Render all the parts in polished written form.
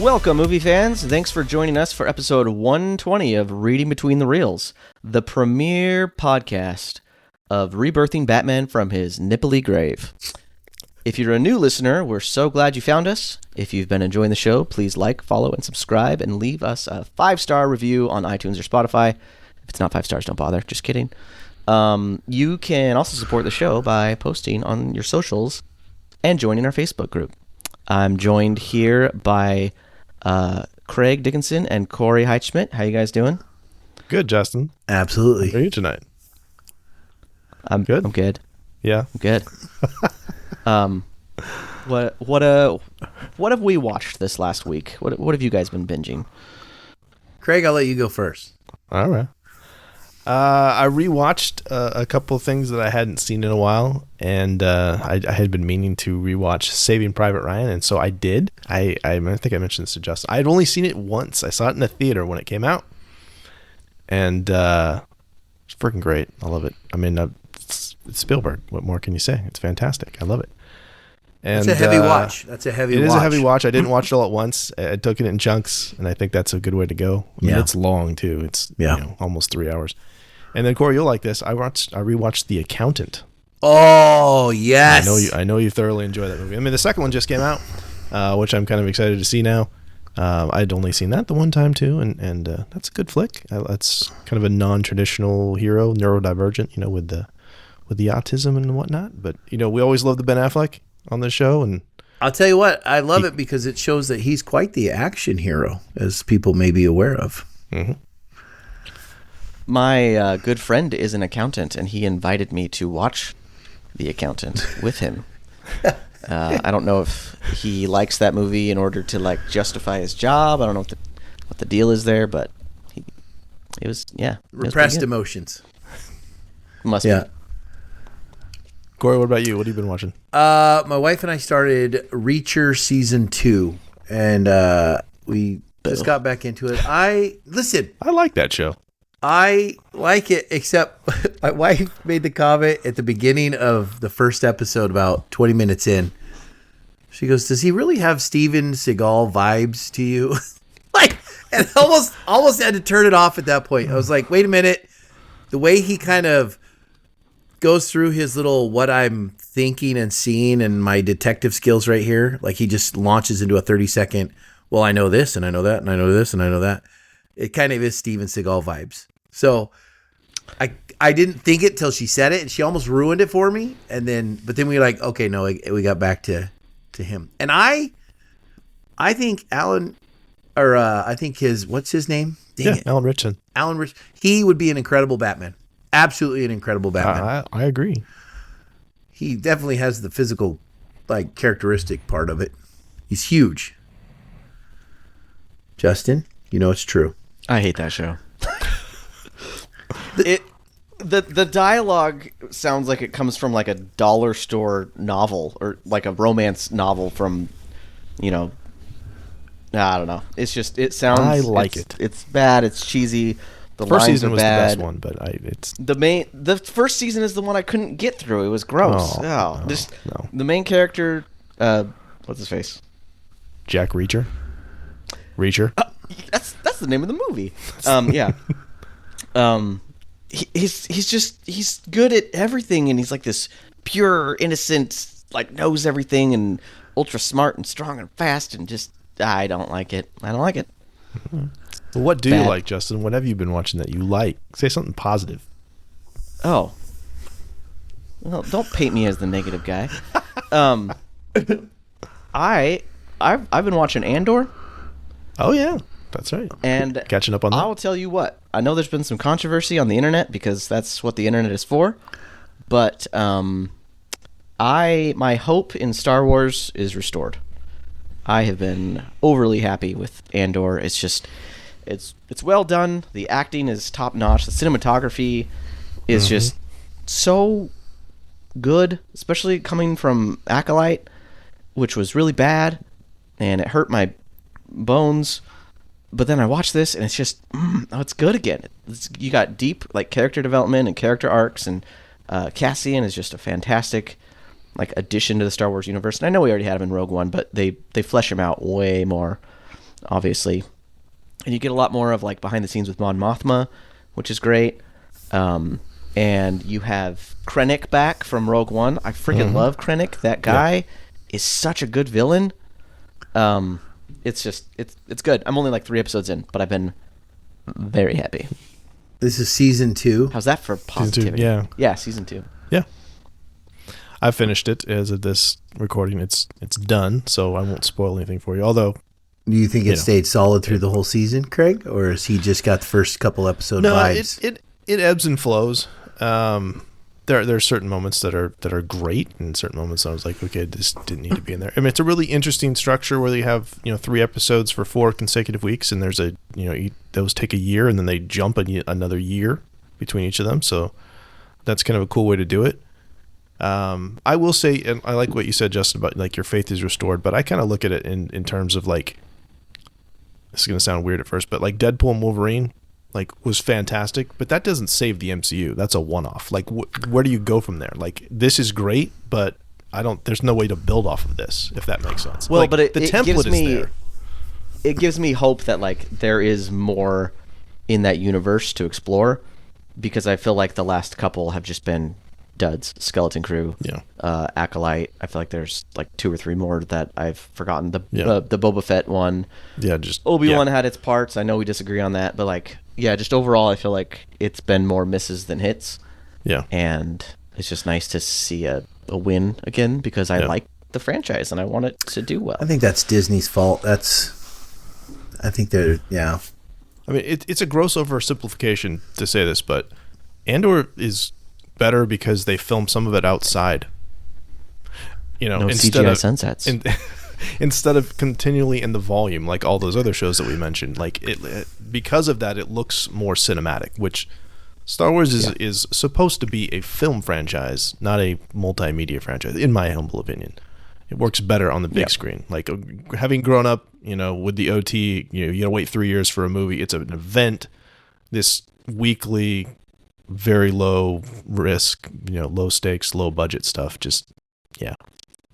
Welcome, movie fans. Thanks for joining us for episode 120 of Reading Between the Reels, the premiere podcast of rebirthing Batman from his nipply grave. If you're a new listener, we're so glad you found us. If you've been enjoying the show, please like, follow, and subscribe, and leave us a 5-star review on iTunes or Spotify. If it's not 5 stars, don't bother. Just kidding. You can also support the show by posting on your socials and joining our Facebook group. I'm joined here by Craig Dickinson and Corey Heitschmidt. How you guys doing? Good, Justin. Absolutely. How are you tonight? I'm good. I'm good. Yeah. I'm good. What have we watched this last week? What have you guys been binging? Craig, I'll let you go first. All right. I rewatched a couple of things that I hadn't seen in a while, and I had been meaning to rewatch Saving Private Ryan, and so I did. I think I mentioned this to Justin. I had only seen it once. I saw it in the theater when it came out, and it's freaking great. I love it. I mean, it's Spielberg. What more can you say? It's fantastic. I love it. And it's a heavy watch. It is a heavy watch. I didn't watch it all at onch. I took it in chunks, and I think that's a good way to go. I mean, it's long too. It's almost 3 hours. And then Corey, you'll like this. I rewatched The Accountant. Oh yes, I know you thoroughly enjoy that movie. I mean, the second one just came out, which I'm kind of excited to see now. I'd only seen that the one time too, and that's a good flick. That's kind of a non-traditional hero, neurodivergent, with the autism and whatnot. But we always love the Ben Affleck on this show, and I'll tell you what, I love it because it shows that he's quite the action hero, as people may be aware of. Mm-hmm. My good friend is an accountant, and he invited me to watch The Accountant with him. I don't know if he likes that movie in order to justify his job. I don't know what the deal is there, but it was repressed emotions. Must be. Corey, what about you? What have you been watching? My wife and I started Reacher season 2, and we just got back into it. I like that show. I like it, except my wife made the comment at the beginning of the first episode, about 20 minutes in. She goes, "Does he really have Steven Seagal vibes to you?" And almost had to turn it off at that point. I was like, wait a minute. The way he kind of goes through his little what I'm thinking and seeing and my detective skills right here, he just launches into a 30-second, well, I know this and I know that and I know this and I know that. It kind of is Steven Seagal vibes. So I didn't think it till she said it, and she almost ruined it for me. But then we were like, okay, no, we got back to him. And I think Alan, or I think what's his name? Alan Ritchson. Alan Ritchson. He would be an incredible Batman. Absolutely an incredible Batman. I agree. He definitely has the physical, characteristic part of it. He's huge. Justin, it's true. I hate that show. The dialogue sounds like it comes from a dollar store novel or a romance novel from, I don't know. It's just, it sounds. I like it. It's bad. It's cheesy. The first lines season are was bad. the best one, but it's the first season is the one I couldn't get through. It was gross. No. The main character, what's his face? Jack Reacher. That's the name of the movie. He's good at everything, and he's this pure, innocent, knows everything, and ultra smart and strong and fast, and just I don't like it. Mm-hmm. Well, what do you like, Justin? What have you been watching that you like? Say something positive. Oh, well, don't paint me as the negative guy. I've been watching Andor. Oh yeah, that's right. And catching up on that. I will tell you what. I know there's been some controversy on the internet because that's what the internet is for. But my hope in Star Wars is restored. I have been overly happy with Andor. It's just, it's well done. The acting is top notch. The cinematography is just so good, especially coming from Acolyte, which was really bad, and it hurt my bones. But then I watched this, and it's just, it's good again. You got deep character development and character arcs, and Cassian is just a fantastic addition to the Star Wars universe. And I know we already had him in Rogue One, but they flesh him out way more. obviously. And you get a lot more of like behind the scenes with Mon Mothma, which is great. And you have Krennic back from Rogue One. I freaking love Krennic. That guy is such a good villain. It's good. I'm only like 3 episodes in, but I've been very happy. This is season 2. How's that for positivity? Yeah, season 2. Yeah. I finished it as of this recording. It's done, so I won't spoil anything for you. Although, do you think it stayed solid through the whole season, Craig, or has he just got the first couple episode vibes? It ebbs and flows. There are certain moments that are great, and certain moments I was like, okay, this didn't need to be in there. I mean, it's a really interesting structure where they have 3 episodes for 4 consecutive weeks, and there's those take a year, and then they jump another year between each of them. So that's kind of a cool way to do it. I will say, and I like what you said, Justin, about like your faith is restored, but I kind of look at it in terms of like, this is going to sound weird at first, but like Deadpool and Wolverine, like, was fantastic, but that doesn't save the MCU. That's a one-off. Like, where do you go from there? Like, this is great, but there's no way to build off of this, if that makes sense. Well, like, but the template is there. It gives me hope that like there is more in that universe to explore, because I feel like the last couple have just been duds. Skeleton Crew, Acolyte. I feel like there's like 2 or 3 more that I've forgotten. The Boba Fett one. Yeah, just Obi-Wan had its parts. I know we disagree on that, but like, yeah, just overall, I feel like it's been more misses than hits. Yeah, and it's just nice to see a win again, because I like the franchise and I want it to do well. I think that's Disney's fault. I think they're I mean, it's a gross oversimplification to say this, but Andor is better because they filmed some of it outside. No instead CGI of sunsets. Instead of continually in the volume like all those other shows that we mentioned. Like it because of that, it looks more cinematic, which Star Wars is supposed to be a film franchise, not a multimedia franchise, in my humble opinion. It works better on the big screen. Like having grown up, with the OT, you gotta wait 3 years for a movie. It's an event. This weekly, very low risk, low stakes, low budget stuff. Just,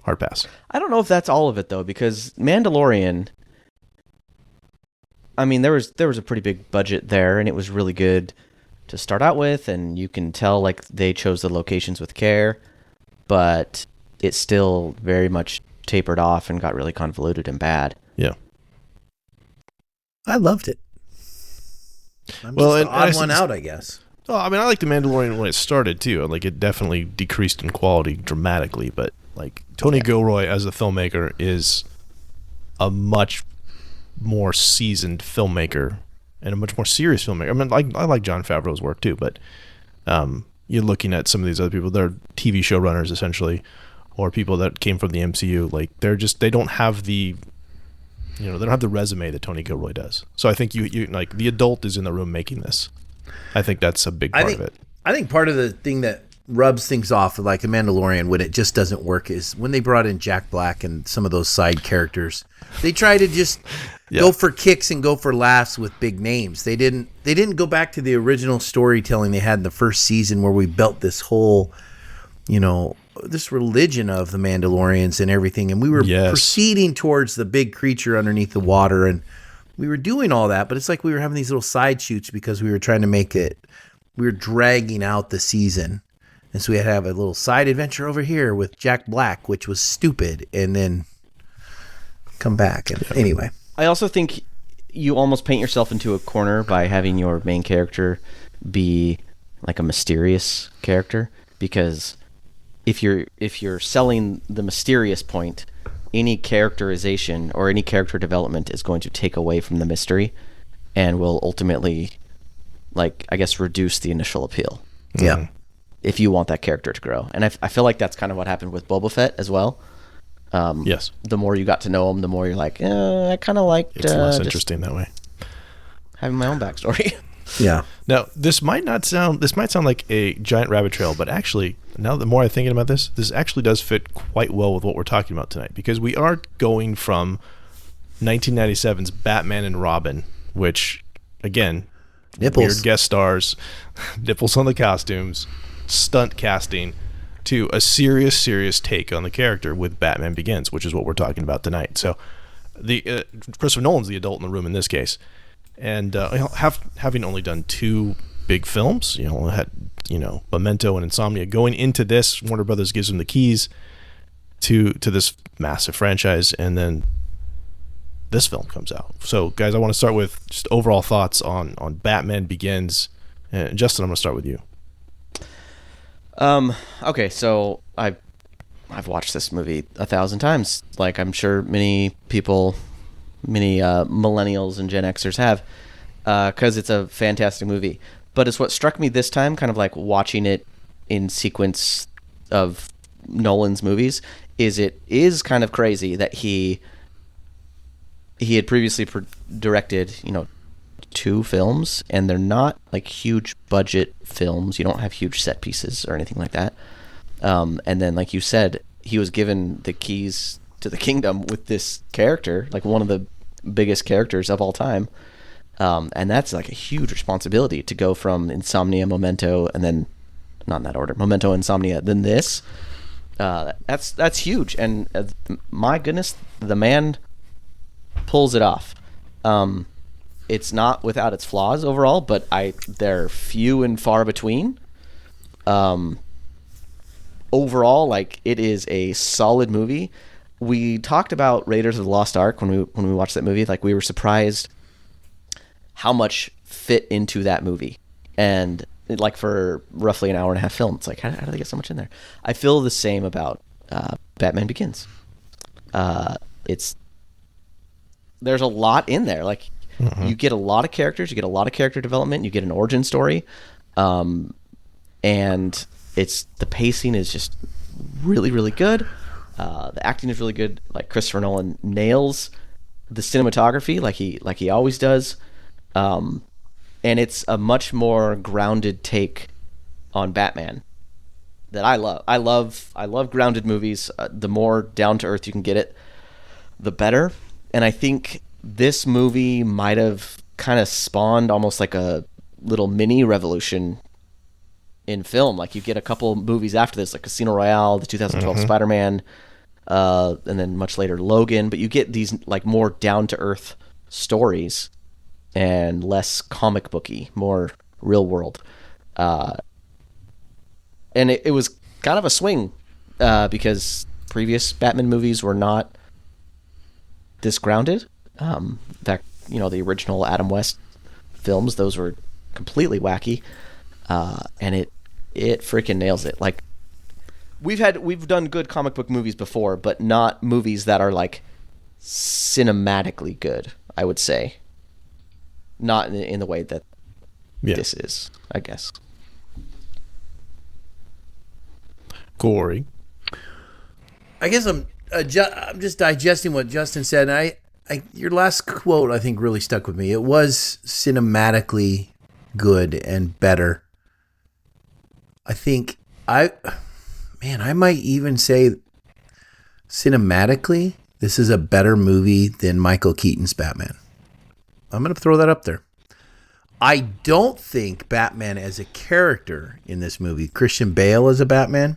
hard pass. I don't know if that's all of it though, because Mandalorian, I mean, there was a pretty big budget there, and it was really good to start out with, and you can tell like they chose the locations with care, but it still very much tapered off and got really convoluted and bad. Yeah. I loved it. I'm just the odd one out, I guess. Oh, I mean, I like The Mandalorian when it started too. Like, it definitely decreased in quality dramatically, but like Tony Gilroy as a filmmaker is a much more seasoned filmmaker and a much more serious filmmaker. I mean, I like Jon Favreau's work too, but you're looking at some of these other people. They're TV show runners essentially, or people that came from the MCU. Like, they don't have the they don't have the resume that Tony Gilroy does. So I think you like the adult is in the room making this. I think that's a big part of it. I think part of the thing that rubs things off of like The Mandalorian when it just doesn't work is when they brought in Jack Black and some of those side characters. They try to just go for kicks and go for laughs with big names. They didn't go back to the original storytelling they had in the first season where we built this whole, this religion of the Mandalorians and everything. And we were proceeding towards the big creature underneath the water, and we were doing all that, but it's like we were having these little side shoots because we were trying to we were dragging out the season. And so we had to have a little side adventure over here with Jack Black, which was stupid, and then come back. And anyway. I also think you almost paint yourself into a corner by having your main character be like a mysterious character, because if you're selling the mysterious point, any characterization or any character development is going to take away from the mystery and will ultimately, like, I guess, reduce the initial appeal. Yeah. If you want that character to grow. And I feel like that's kind of what happened with Boba Fett as well. Yes. The more you got to know him, the more you're like, I kind of liked... It's less interesting that way. Having my own backstory. Yeah. Now, this might sound like a giant rabbit trail, but actually, now the more I'm thinking about this actually does fit quite well with what we're talking about tonight, because we are going from 1997's Batman and Robin, which, again, nipples, weird guest stars, nipples on the costumes, stunt casting, to a serious take on the character with Batman Begins, which is what we're talking about tonight. So the Christopher Nolan's the adult in the room in this case, and having only done 2 big films, had Memento and Insomnia. Going into this, Warner Brothers gives him the keys to this massive franchise, and then this film comes out. So, guys, I want to start with just overall thoughts on Batman Begins. And Justin, I'm going to start with you. Okay, so I've watched this movie 1,000 times. Like I'm sure many people, millennials and Gen Xers have, because it's a fantastic movie. But it's what struck me this time, kind of like watching it in sequence of Nolan's movies, is it is kind of crazy that he had previously directed, 2 films, and they're not like huge budget films. You don't have huge set pieces or anything like that. And then, like you said, he was given the keys to the kingdom with this character, like one of the biggest characters of all time. And that's like a huge responsibility to go from Insomnia, Memento, and then, not in that order, Memento, Insomnia, then this. That's huge. And my goodness, the man pulls it off. It's not without its flaws overall, but they're few and far between. Overall, like, it is a solid movie. We talked about Raiders of the Lost Ark when we watched that movie. Like, we were surprised how much fit into that movie, and like for roughly an hour and a half film, it's like how do they get so much in there? I feel the same about Batman Begins. There's a lot in there. Like, you get a lot of characters, you get a lot of character development, you get an origin story, and the pacing is just really, really good. The acting is really good. Like, Christopher Nolan nails the cinematography like he always does. And it's a much more grounded take on Batman that I love. I love grounded movies. The more down to earth you can get it, the better. And I think this movie might have kind of spawned almost like a little mini revolution in film. Like, you get a couple movies after this, like Casino Royale, the 2012 Spider-Man, and then much later Logan. But you get these like more down to earth stories and less comic booky, more real world. And it was kind of a swing because previous Batman movies were not this grounded. In fact, the original Adam West films, those were completely wacky, and it freaking nails it. Like, we've done good comic book movies before, but not movies that are like cinematically good, I would say. Not in the way that this is, I guess. Corey, I guess I'm just digesting what Justin said. And your last quote, I think, really stuck with me. It was cinematically good and better. I think I might even say cinematically, this is a better movie than Michael Keaton's Batman. I'm going to throw that up there. I don't think Batman as a character in this movie, Christian Bale as a Batman,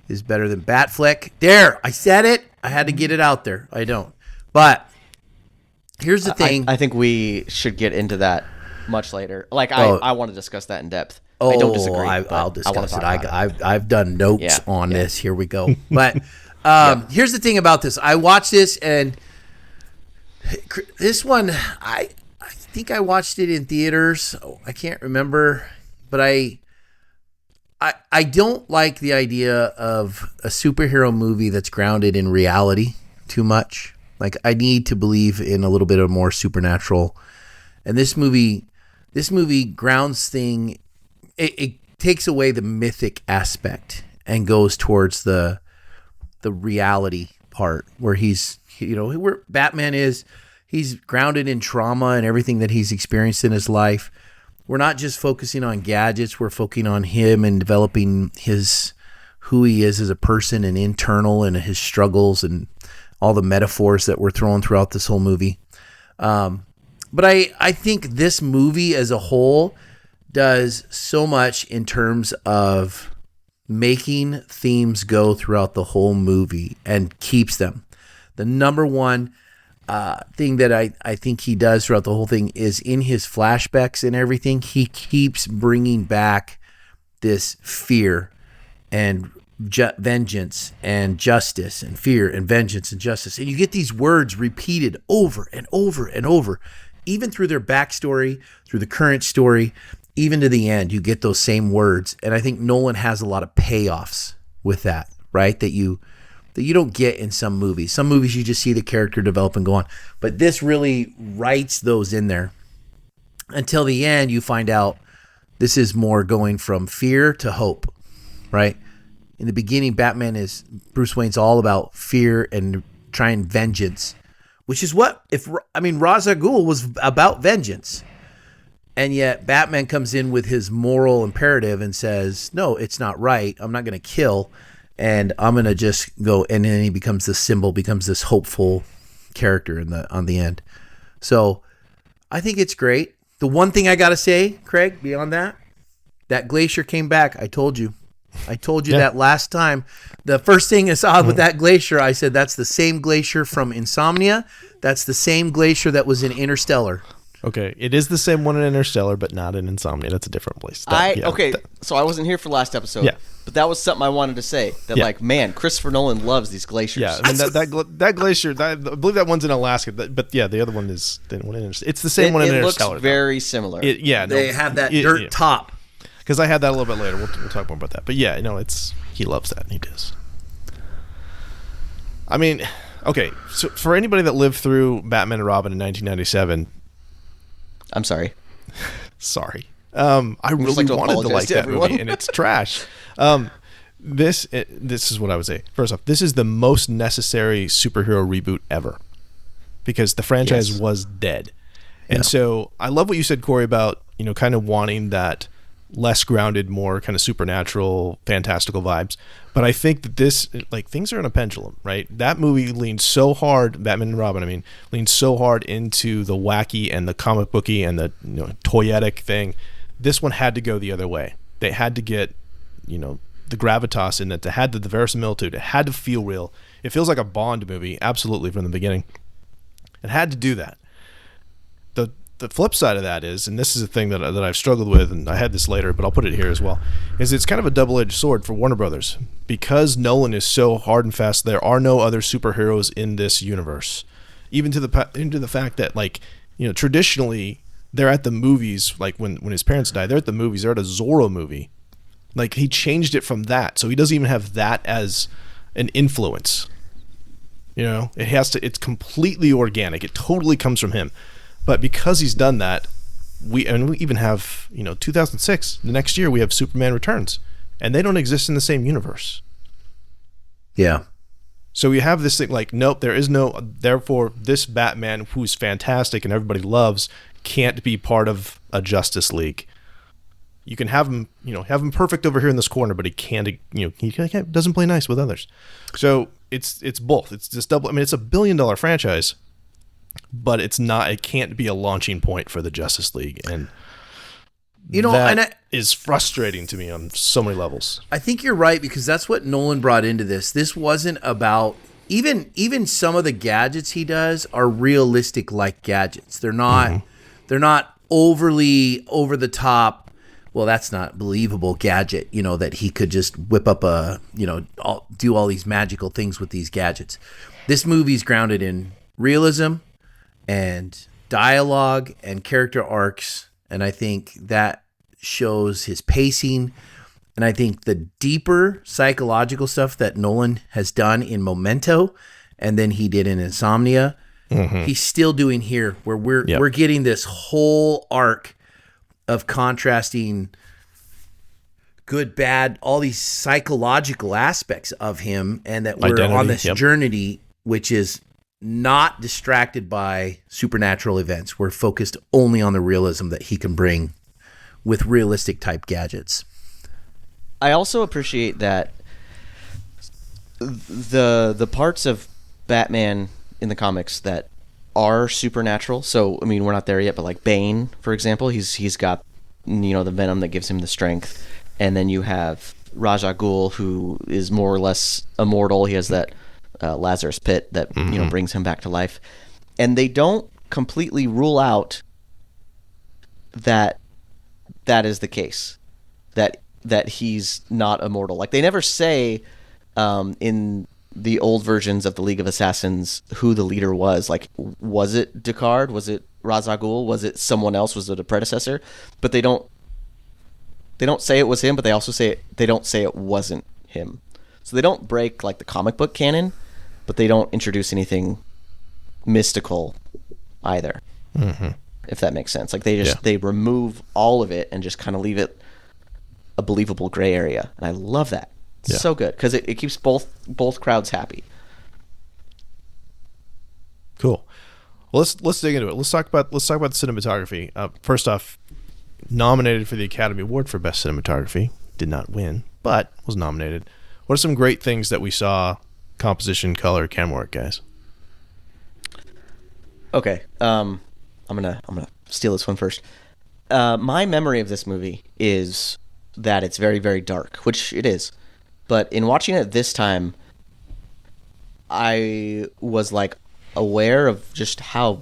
is better than Batfleck. There, I said it. I had to get it out there. I don't. But here's the thing. I think we should get into that much later. Like, I want to discuss that in depth. I don't disagree. I'll discuss it. I've done notes on this. Here we go. But here's the thing about this. I watched this, and this one, I think I watched it in theaters. I can't remember, but I don't like the idea of a superhero movie that's grounded in reality too much. Like, I need to believe in a little bit of more supernatural. And this movie grounds thing. It takes away the mythic aspect and goes towards the reality part where where Batman is. He's grounded in trauma and everything that he's experienced in his life. We're not just focusing on gadgets. We're focusing on him and developing who he is as a person and internal and his struggles and all the metaphors that we're throwing throughout this whole movie. But I think this movie as a whole does so much in terms of making themes go throughout the whole movie and keeps them. The number one thing that I think he does throughout the whole thing is in his flashbacks and everything, he keeps bringing back this fear and vengeance and justice and fear and vengeance and justice. And you get these words repeated over and over and over, even through their backstory, through the current story, even to the end, you get those same words. And I think Nolan has a lot of payoffs with that, right? That you don't get in some movies. Some movies you just see the character develop and go on. But this really writes those in there. Until the end, you find out this is more going from fear to hope, right? In the beginning, Bruce Wayne's all about fear and trying vengeance, which is Ra's al Ghul was about vengeance. And yet Batman comes in with his moral imperative and says, no, it's not right. I'm not going to kill. And I'm going to just go. And then he becomes this symbol, becomes this hopeful character on the end. So I think it's great. The one thing I got to say, Craig, beyond that glacier came back. I told you that last time. The first thing I saw with that glacier, I said, that's the same glacier from Insomnia. That's the same glacier that was in Interstellar. Okay, it is the same one in Interstellar, but not in Insomnia. That's a different place. So I wasn't here for last episode. Yeah. But that was something I wanted to say. That Christopher Nolan loves these glaciers. Yeah, I mean, that glacier, I believe that one's in Alaska, but the other one is the one in Interstellar. It's the same one in Interstellar. It looks very similar. They have that dirt top. Because I had that a little bit later. We'll talk more about that. But yeah, he loves that, and he does. I mean, okay, so for anybody that lived through Batman and Robin in 1997... I'm sorry. Sorry. I really wanted to like that movie, and it's trash. This is what I would say. First off, this is the most necessary superhero reboot ever, because the franchise was dead. And so I love what you said, Corey, about kind of wanting that less grounded, more kind of supernatural, fantastical vibes. But I think that this, things are in a pendulum, right? That movie leaned so hard, Batman and Robin, leaned so hard into the wacky and the comic booky and the toyetic thing. This one had to go the other way. They had to get, the gravitas in it. They had the verisimilitude. It had to feel real. It feels like a Bond movie, absolutely, from the beginning. It had to do that. The flip side of that is, and this is a thing that I've struggled with, and I had this later, but I'll put it here as well, is it's kind of a double-edged sword for Warner Brothers. Because Nolan is so hard and fast, there are no other superheroes in this universe. Even to the fact that, traditionally, they're at the movies, when his parents died, they're at the movies, they're at a Zorro movie. He changed it from that, so he doesn't even have that as an influence. It's completely organic. It totally comes from him. But because he's done that, we even have, 2006, the next year we have Superman Returns, and they don't exist in the same universe. Yeah. So we have this thing nope, there is no, therefore this Batman, who's fantastic and everybody loves, can't be part of a Justice League. You can have him, have him perfect over here in this corner, but he can't, he doesn't play nice with others. So it's both. It's this double, it's a $1 billion franchise, but it can't be a launching point for the Justice League. And that is frustrating to me on so many levels. I think you're right, because that's what Nolan brought into this. This wasn't about, even some of the gadgets he does are realistic like gadgets. They're not overly over the top. Well, that's not believable gadget, that he could just whip up do all these magical things with these gadgets. This movie's grounded in realism and dialogue and character arcs, and I think that shows his pacing. And I think the deeper psychological stuff that Nolan has done in Memento, and then he did in Insomnia, he's still doing here, where we're getting this whole arc of contrasting good, bad, all these psychological aspects of him, and that we're on this journey, which is not distracted by supernatural events. We're focused only on the realism that he can bring with realistic type gadgets. I also appreciate that the parts of Batman in the comics that are supernatural. So, we're not there yet, but Bane, for example, he's got, the venom that gives him the strength. And then you have Ra's al Ghul, who is more or less immortal. He has that Lazarus pit that brings him back to life. And they don't completely rule out that is the case, that he's not immortal. Like, they never say in the old versions of the League of Assassins who the leader was. Like, was it Descartes? Was it Ra's al Ghul? Was it someone else? Was it a predecessor? But they don't say it was him, but they also say they don't say it wasn't him. So they don't break like the comic book canon, but they don't introduce anything mystical either. Mm-hmm. If that makes sense. Like, they remove all of it and just kind of leave it a believable gray area. And I love that. It's so good because it keeps both crowds happy. Cool. Well, let's dig into it. Let's talk about the cinematography. First off, nominated for the Academy Award for Best Cinematography. Did not win, but was nominated. What are some great things that we saw? Composition, color, camera work, guys. Okay. I'm gonna steal this one first. My memory of this movie is that it's very, very dark, which it is. But in watching it this time, I was like aware of just how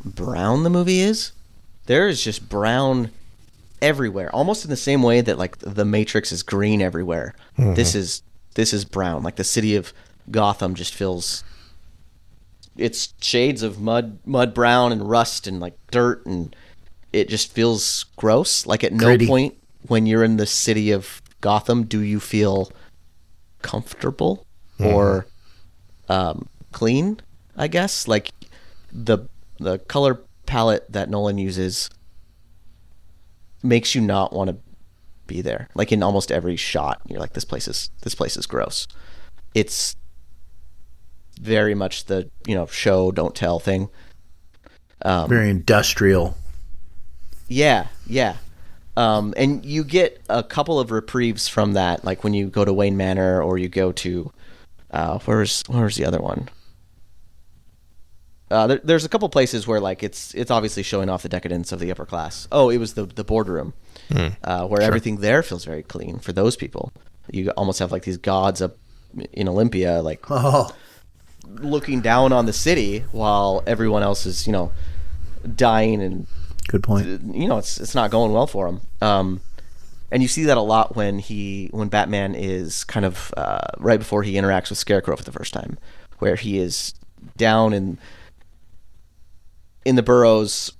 brown the movie is. There is just brown everywhere, almost in the same way that like the Matrix is green everywhere. Mm-hmm. This is brown. Like, the city of Gotham just feels, it's shades of mud brown and rust and like dirt, and it just feels gross. Like, at no point when you're in the city of Gotham do you feel comfortable or clean, I guess. Like, the color palette that Nolan uses makes you not want to be there. Like, in almost every shot you're like, this place is gross. It's very much the show don't tell thing. Very industrial. Yeah. And you get a couple of reprieves from that, like when you go to Wayne Manor or you go to where's the other one? There's a couple places where like it's obviously showing off the decadence of the upper class. Oh, it was the boardroom, where everything there feels very clean for those people. You almost have like these gods up in Olympia, like looking down on the city while everyone else is dying and. Good point. It's not going well for him. And you see that a lot when Batman is kind of right before he interacts with Scarecrow for the first time, where he is down in the boroughs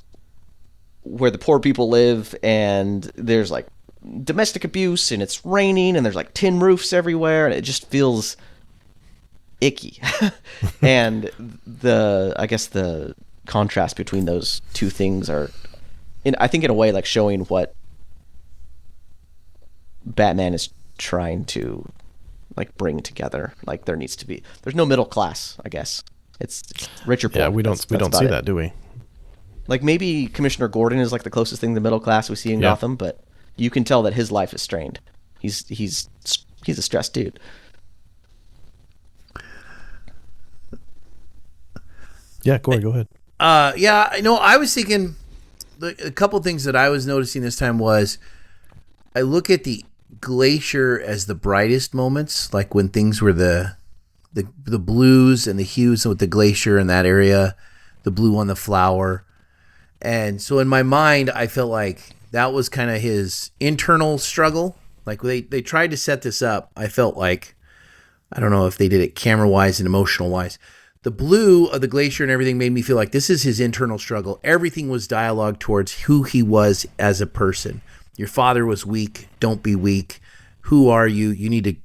where the poor people live, and there's like domestic abuse, and it's raining, and there's like tin roofs everywhere, and it just feels icky. And I guess the contrast between those two things are, I think, in a way, like showing what Batman is trying to like bring together. Like, there's no middle class, I guess. It's rich or poor. Yeah, we don't see that, do we? Like, maybe Commissioner Gordon is like the closest thing to middle class we see in Gotham, but you can tell that his life is strained. He's a stressed dude. Yeah, Corey, go ahead. I was thinking a couple things that I was noticing this time was I look at the glacier as the brightest moments, like when things were the blues and the hues with the glacier in that area, the blue on the flower. And so in my mind, I felt like that was kind of his internal struggle. Like, they tried to set this up. I felt like, I don't know if they did it camera-wise and emotional-wise. The blue of the glacier and everything made me feel like this is his internal struggle. Everything was dialogue towards who he was as a person. Your father was weak. Don't be weak. Who are you? You need to,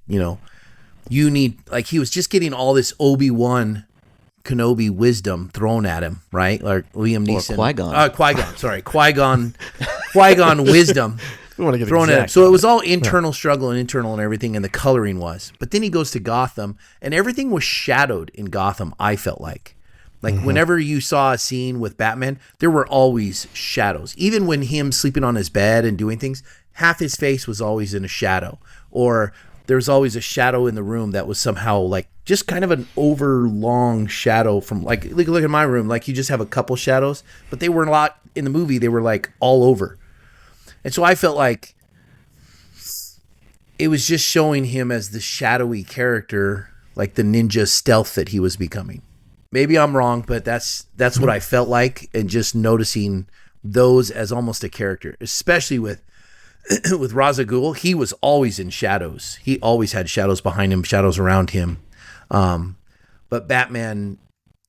like, he was just getting all this Obi-Wan Kenobi wisdom thrown at him, right? Like Liam Neeson. Qui-Gon wisdom. We want to get thrown at him. So it was all internal struggle and internal and everything, and the coloring was. But then he goes to Gotham, and everything was shadowed in Gotham, I felt like. Like, whenever you saw a scene with Batman, there were always shadows. Even when him sleeping on his bed and doing things, half his face was always in a shadow. Or there was always a shadow in the room that was somehow, like, just kind of an overlong shadow from, like, look at my room. Like, you just have a couple shadows, but they were a lot, in the movie, they were, like, all over. And so I felt like it was just showing him as the shadowy character, like the ninja stealth that he was becoming. maybe I'm wrong, but that's what I felt like, and just noticing those as almost a character, especially with with Ra's al Ghul. He was always in shadows. He always had shadows behind him, shadows around him. But Batman,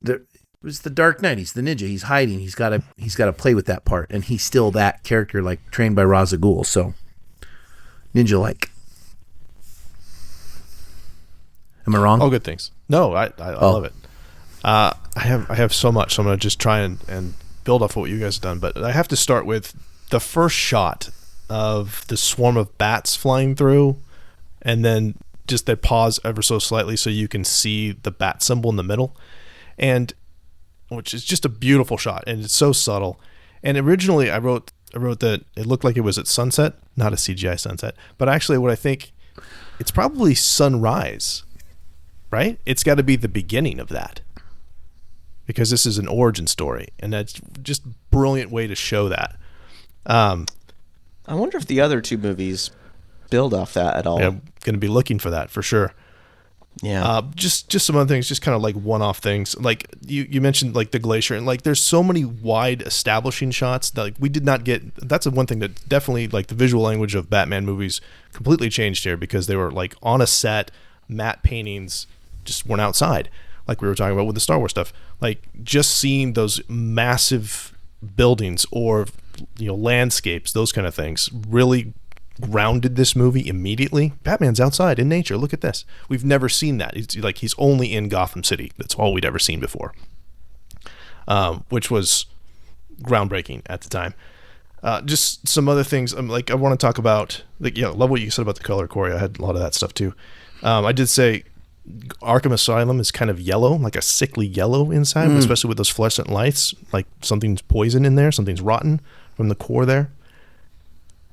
there was the Dark Knight. He's the ninja. He's hiding. He's got to play with that part, and he's still that character, like trained by Ra's al Ghul. So ninja like. Am I wrong? All good things. No, I love it. I have so much, so I'm gonna just try and build off what you guys have done. But I have to start with the first shot of the swarm of bats flying through, and then just they pause ever so slightly so you can see the bat symbol in the middle, and which is just a beautiful shot, and it's so subtle. And originally I wrote that it looked like it was at sunset, not a CGI sunset, but actually what I think, it's probably sunrise, right? It's got to be the beginning of that, because this is an origin story, and that's just a brilliant way to show that. I wonder if the other two movies build off that at all. Yeah, I'm going to be looking for that for sure. Yeah. Just some other things, just kind of like one-off things. Like you mentioned, like the glacier, and like there's so many wide establishing shots that like we did not get. That's one thing that definitely, like, the visual language of Batman movies completely changed here, because they were like on a set, matte paintings just weren't outside, like we were talking about with the Star Wars stuff. Like just seeing those massive buildings or landscapes, those kind of things, really grounded this movie immediately. Batman's outside in nature. Look at this. We've never seen that. It's like he's only in Gotham City. That's all we'd ever seen before, which was groundbreaking at the time. Just some other things. I want to talk about. Love what you said about the color, Corey. I had a lot of that stuff too. I did say Arkham Asylum is kind of yellow, like a sickly yellow inside, especially with those fluorescent lights. Like something's poison in there, something's rotten from the core there.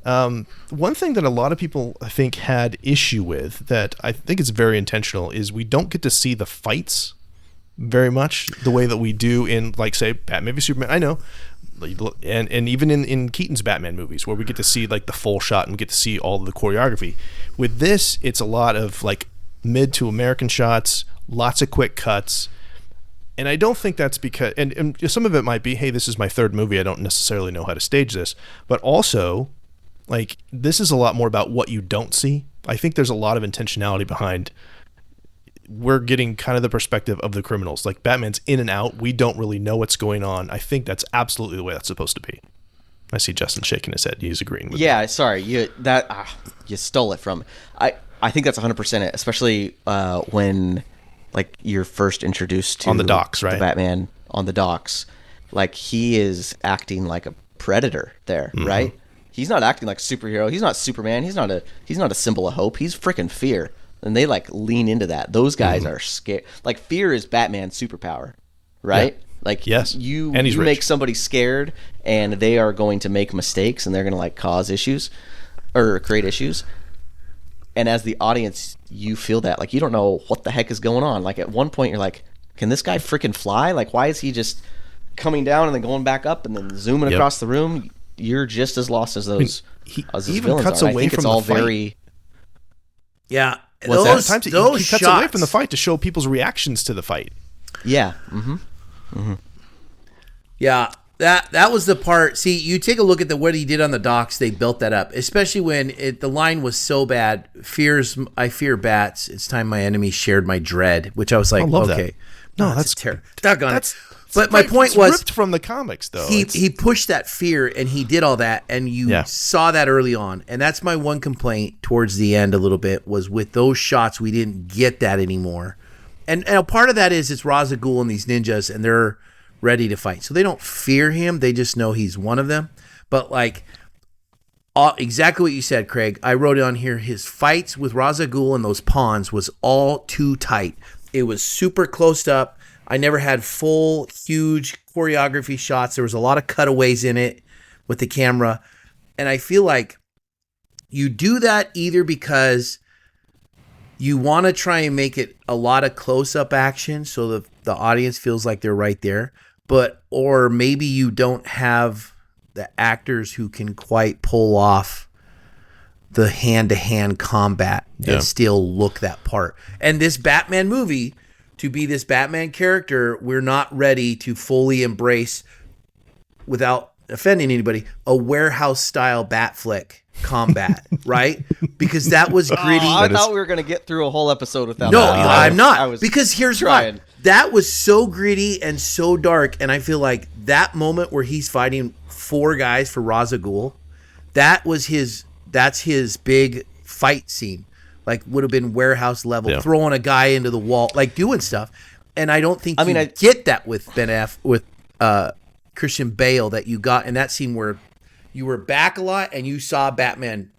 One thing that a lot of people, I think, had issue with, that I think is very intentional, is we don't get to see the fights very much the way that we do in, like, say, Batman v Superman. I know, and even in Keaton's Batman movies, where we get to see like the full shot and we get to see all of the choreography. With this, it's a lot of like mid to American shots, lots of quick cuts. And I don't think that's because, and some of it might be, hey, this is my third movie, I don't necessarily know how to stage this. But also, like, this is a lot more about what you don't see. I think there's a lot of intentionality behind, we're getting kind of the perspective of the criminals. Like, Batman's in and out. We don't really know what's going on. I think that's absolutely the way that's supposed to be. I see Justin shaking his head. He's agreeing with me. Yeah, sorry. You stole it from me. I think that's 100% it, especially when, like, you're first introduced to on the docks, right? The Batman on the docks. Like, he is acting like a predator there, right? He's not acting like a superhero. He's not Superman. He's not a symbol of hope. He's freaking fear. And they like lean into that. Those guys are scared. Like, fear is Batman's superpower, right? Yeah. Like, yes. You rich. make somebody scared, and they are going to make mistakes, and they're going to like cause issues or create issues. And as the audience, you feel that. Like, you don't know what the heck is going on. Like, at one point, you're like, can this guy freaking fly? Like, why is he just coming down and then going back up and then zooming across the room? You're just as lost as those. As he even villains cuts are. away from the fight. Yeah, those he cuts away from the fight to show people's reactions to the fight. Yeah. Yeah, that was the part. See, you take a look at what he did on the docks. They built that up, especially when the line was so bad. I fear bats. It's time my enemies shared my dread. Which I was like, okay, that's terrible. That's. But my point was ripped from the comics, though. He pushed that fear, and he did all that, and you saw that early on. And that's my one complaint towards the end a little bit, was with those shots, we didn't get that anymore. And a part of that is it's Ra's al Ghul and these ninjas, and they're ready to fight. So they don't fear him. They just know he's one of them. But like exactly what you said, Craig, I wrote it on here. His fights with Ra's al Ghul and those pawns was all too tight. It was super close up. I never had full, huge choreography shots. There was a lot of cutaways in it with the camera. And I feel like you do that either because you want to try and make it a lot of close-up action so the audience feels like they're right there. Or maybe you don't have the actors who can quite pull off the hand-to-hand combat and still look that part. And this Batman movie to be this Batman character, we're not ready to fully embrace, without offending anybody, a warehouse style bat flick combat, right? Because that was gritty. I thought we were going to get through a whole episode without No, that. I'm not. I was because here's trying. why. That was so gritty and so dark, and I feel like that moment where he's fighting 4 guys for Ra's al Ghul, that's his big fight scene. Like, would have been warehouse level, throwing a guy into the wall, like doing stuff. And I don't think I get that with Christian Bale that you got in that scene where you were back a lot and you saw Batman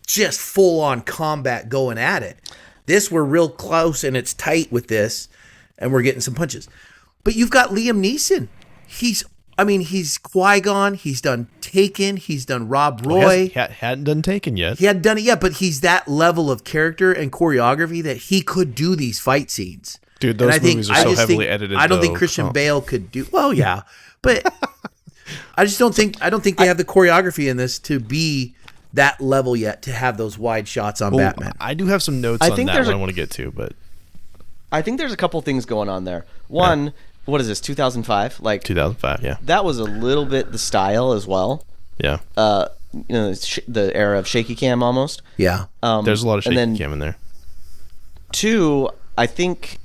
just full on combat going at it. This, we're real close and it's tight with this, and we're getting some punches. But you've got Liam Neeson. He's Qui-Gon. He's done Taken. He's done Rob Roy. He hadn't done Taken yet. He hadn't done it yet, but he's that level of character and choreography that he could do these fight scenes. Dude, those movies are so heavily edited. I don't think Christian Bale could do. Well, yeah, but I just don't think they have the choreography in this to be that level yet to have those wide shots on Batman. I do have some notes on that one I want to get to, but I think there's a couple things going on there. One. What is this? 2005? Like 2005, yeah. That was a little bit the style as well. Yeah. The era of shaky cam almost. Yeah. There's a lot of shaky cam in there. 2, I think,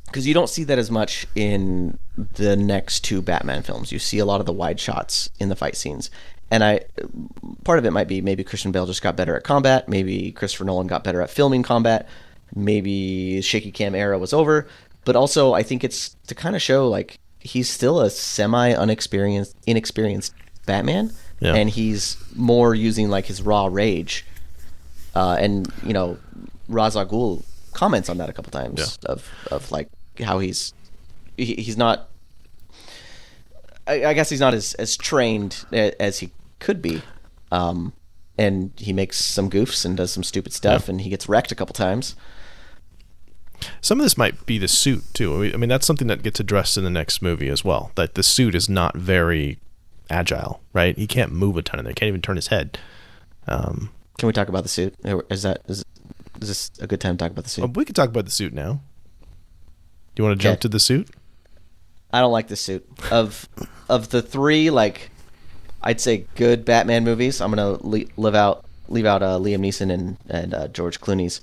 because you don't see that as much in the next 2 Batman films. You see a lot of the wide shots in the fight scenes, and part of it might be maybe Christian Bale just got better at combat. Maybe Christopher Nolan got better at filming combat. Maybe shaky cam era was over. But also, I think it's to kind of show, like, he's still a inexperienced Batman, and he's more using, like, his raw rage. And, Ra's al Ghul comments on that a couple times of like, how he's not... I guess he's not as trained as he could be. And he makes some goofs and does some stupid stuff, and he gets wrecked a couple times. Some of this might be the suit, too. I mean, that's something that gets addressed in the next movie as well, that the suit is not very agile, right? He can't move a ton in there. Can't even turn his head. Can we talk about the suit? Is this a good time to talk about the suit? We could talk about the suit now. Do you want to jump to the suit? I don't like the suit. Of the 3, like, I'd say good Batman movies, I'm going to leave out Liam Neeson and George Clooney's.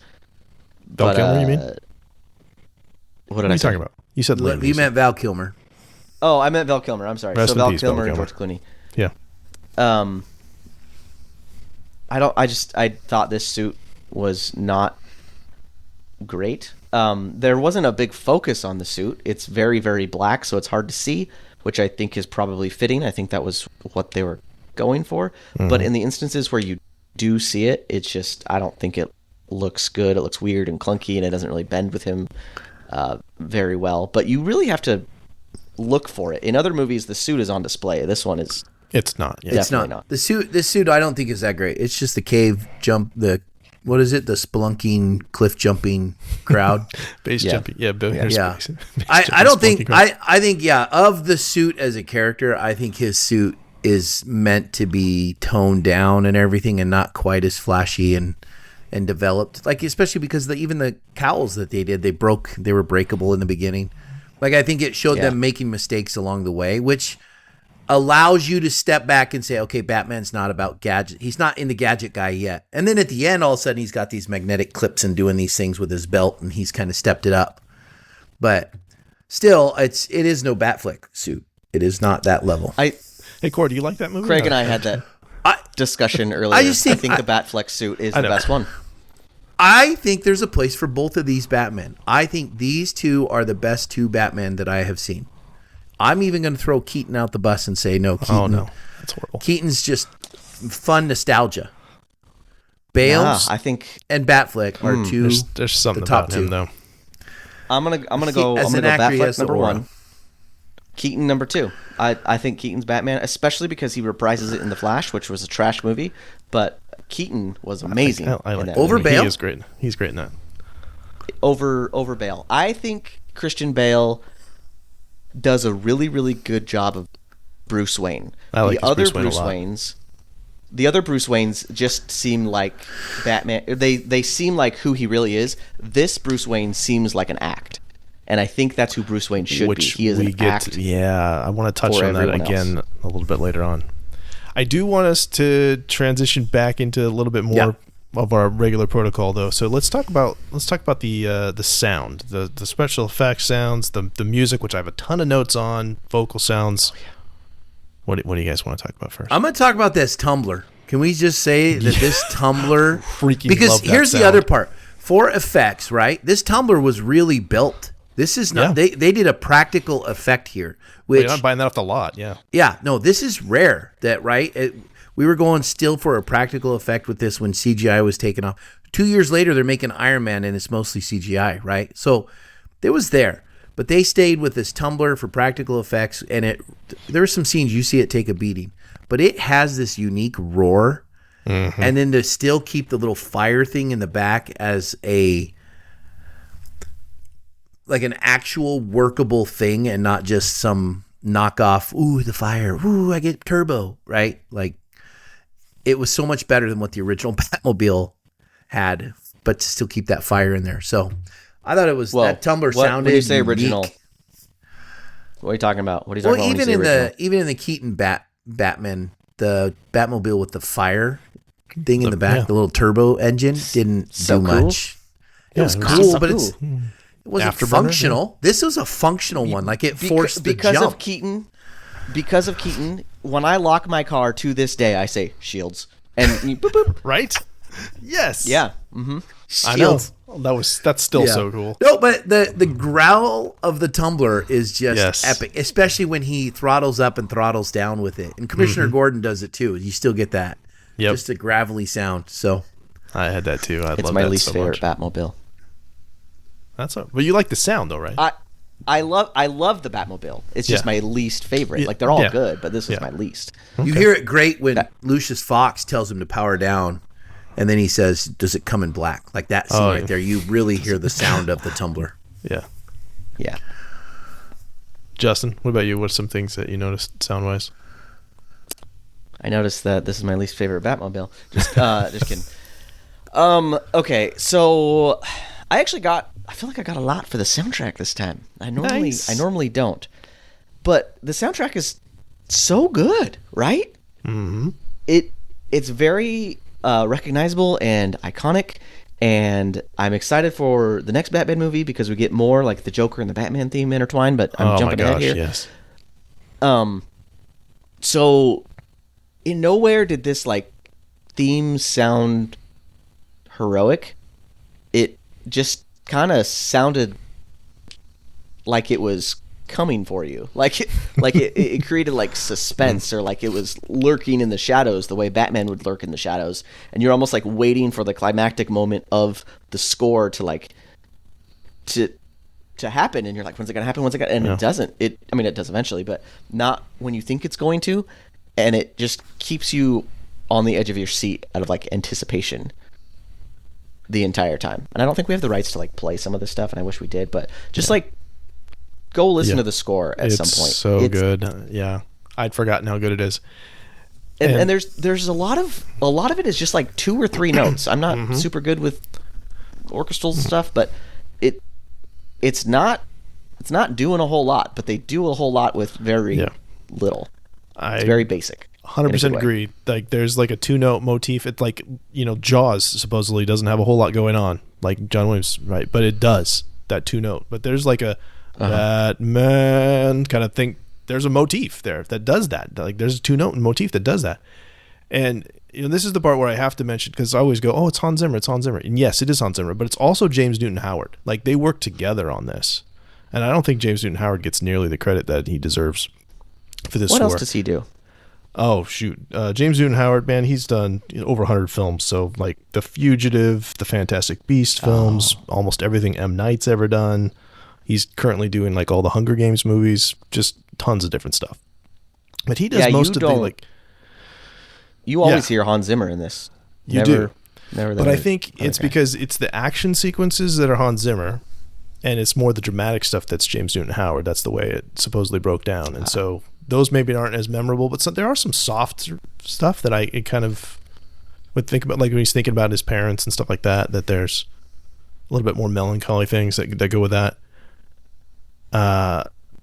Val Kilmer, you mean? What are you talking about? You said Liam Neeson. You meant Val Kilmer. Oh, I meant Val Kilmer. I'm sorry. Rest so Val peace, Kilmer and George Clooney. Yeah. I thought this suit was not great. There wasn't a big focus on the suit. It's very, very black, so it's hard to see, which I think is probably fitting. I think that was what they were going for. Mm-hmm. But in the instances where you do see it, it's just, I don't think it looks good. It looks weird and clunky, and it doesn't really bend with him very well. But you really have to look for it. In other movies, the suit is on display. This one is. It's not. Yeah. It's not. This suit, I don't think is that great. It's just the cave jump. What is it? The spelunking, cliff jumping crowd. Base jumping. Yeah. Yeah. I don't think. I think. Yeah. Of the suit as a character, I think his suit is meant to be toned down and everything, and not quite as flashy and developed, like, especially because even the cowls that they did, they were breakable in the beginning. Like, I think it showed them making mistakes along the way, which allows you to step back and say, okay, Batman's not about gadget. He's not in the gadget guy yet. And then at the end, all of a sudden, he's got these magnetic clips and doing these things with his belt, and he's kind of stepped it up. But still, it is no Batflick suit. It is not that level. Hey, Cord, do you like that movie? Craig and I had that discussion earlier. I think the Batfleck suit is the best one. I think there's a place for both of these Batmen. I think these two are the best 2 Batmen that I have seen. I'm even going to throw Keaton out the bus and say no, Keaton. Oh, no. That's horrible. Keaton's just fun nostalgia. Bale's and Batfleck are two. There's something about him, though. I'm gonna go Batfleck number 1. Keaton number 2. I think Keaton's Batman, especially because he reprises it in The Flash, which was a trash movie, but Keaton was amazing. I like that. Over Bale? He is great. He's great in that. Over Bale. I think Christian Bale does a really, really good job of Bruce Wayne. I like the other Bruce Waynes. The other Bruce Waynes just seem like Batman. They seem like who he really is. This Bruce Wayne seems like an act, and I think that's who Bruce Wayne should be. He is an act. Yeah, I want to touch on that again a little bit later on. I do want us to transition back into a little bit more of our regular protocol, though. So let's talk about the sound, the special effects sounds, the music, which I have a ton of notes on, vocal sounds. What do you guys want to talk about first? I'm going to talk about this tumbler. Can we just say that this tumbler... Freaking because love that here's sound. the other part. For effects, right? This tumbler was really built. This is not... They did a practical effect here. Which, you're not buying that off the lot, yeah. Yeah, no, this is rare. That right? We were going still for a practical effect with this when CGI was taken off. 2 years later, they're making Iron Man, and it's mostly CGI, right? So it was there. But they stayed with this tumbler for practical effects, and there are some scenes you see it take a beating, but it has this unique roar, and then to still keep the little fire thing in the back as an actual workable thing, and not just some knockoff. Ooh, the fire! Ooh, I get turbo, right? Like it was so much better than what the original Batmobile had, but to still keep that fire in there. So. I thought it was that tumbler sounded. When you say unique. original, what are you talking about? What are you talking about? Even in the Keaton Batman, the Batmobile with the fire thing in the back, the little turbo engine didn't do much. It was cool, but it wasn't functional. This was a functional one. Like it forced the jump. Because of Keaton, when I lock my car to this day, I say shields and boop, boop. Right? Yes. Yeah. Mm-hmm. I know. That's still so cool. No, but the growl of the tumbler is just epic, especially when he throttles up and throttles down with it. And Commissioner Gordon does it too. You still get that. Yep. Just a gravelly sound. So I had that too. It's my least favorite Batmobile. But you like the sound though, right? I love the Batmobile. It's just my least favorite. Like they're all good, but this is my least. You hear it great when Lucius Fox tells him to power down. And then he says, does it come in black? Like that scene right there. You really hear the sound of the tumbler. Yeah. Yeah. Justin, what about you? What's some things that you noticed sound-wise? I noticed that this is my least favorite Batmobile. Just kidding. Okay, so I feel like I got a lot for the soundtrack this time. I normally don't. But the soundtrack is so good, right? Mm-hmm. It's very... recognizable and iconic, and I'm excited for the next Batman movie because we get more like the Joker and the Batman theme intertwined, but I'm jumping ahead here. Yes. So in nowhere did this like theme sound heroic. It just kind of sounded like it was coming for you, like it created like suspense, or like it was lurking in the shadows the way Batman would lurk in the shadows, and you're almost like waiting for the climactic moment of the score to happen, and you're like, when's it gonna happen, and it doesn't. It does eventually, but not when you think it's going to, and it just keeps you on the edge of your seat out of like anticipation the entire time. And I don't think we have the rights to like play some of this stuff, and I wish we did, but just like go listen to the score at some point. It's so good. Yeah. I'd forgotten how good it is. And there's a lot of it is just like 2 or 3 notes. I'm not super good with orchestrals and stuff, but it's not doing a whole lot, but they do a whole lot with very little. It's very basic. 100% agree. Like there's like a 2-note motif. It's like, Jaws supposedly doesn't have a whole lot going on, like John Williams, right? But it does, that 2-note. But there's like a Batman kind of thing. There's a motif there that does that. Like there's a 2-note motif that does that. And this is the part where I have to mention, because I always go, oh, it's Hans Zimmer. And yes, it is Hans Zimmer, but it's also James Newton Howard. Like they work together on this. And I don't think James Newton Howard gets nearly the credit that he deserves for this score. What else does he do? Oh, shoot. James Newton Howard, man, he's done over 100 films. So like The Fugitive, the Fantastic Beast films, almost everything M. Night's ever done. He's currently doing like all the Hunger Games movies, just tons of different stuff. But he does most of the like. You always hear Hans Zimmer in this. You do. But I think it's because it's the action sequences that are Hans Zimmer, and it's more the dramatic stuff that's James Newton Howard. That's the way it supposedly broke down. And so those maybe aren't as memorable, but there are some soft stuff that I kind of would think about, like when he's thinking about his parents and stuff like that, that there's a little bit more melancholy things that go with that.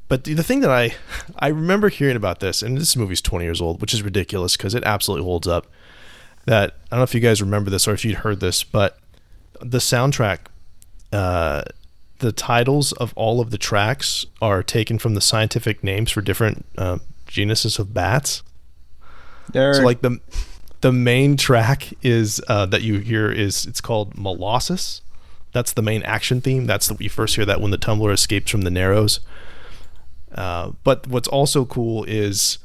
But the thing that I remember hearing about this, and this movie's 20 years old, which is ridiculous because it absolutely holds up, that I don't know if you guys remember this or if you'd heard this, but the soundtrack, the titles of all of the tracks are taken from the scientific names for different genuses of bats. So like the main track is that you hear it's called Molossus. That's the main action theme. That's you first hear that when the tumbler escapes from the Narrows. But what's also cool is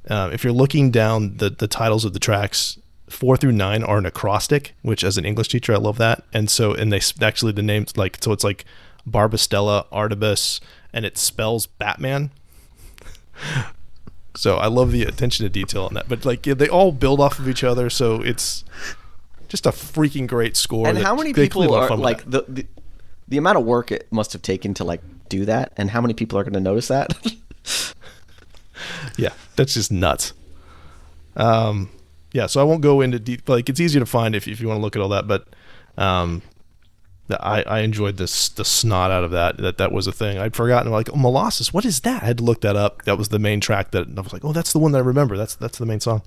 if you're looking down the titles of the tracks, 4 through 9 are an acrostic, which as an English teacher I love that. And they actually the names like, so it's like Barbastella, Artibus, and it spells Batman. So I love the attention to detail on that. But like they all build off of each other, so it's just a freaking great score. And how many people are like the amount of work it must have taken to like do that, and how many people are going to notice that? Yeah, that's just nuts. Yeah, so I won't go into deep. Like it's easy to find if you want to look at all that, but I enjoyed the snot out of that was a thing. I'd forgotten, like, oh, Molossus, what is that? I had to look that up. That was the main track that I was like, oh, that's the one that I remember. That's the main song.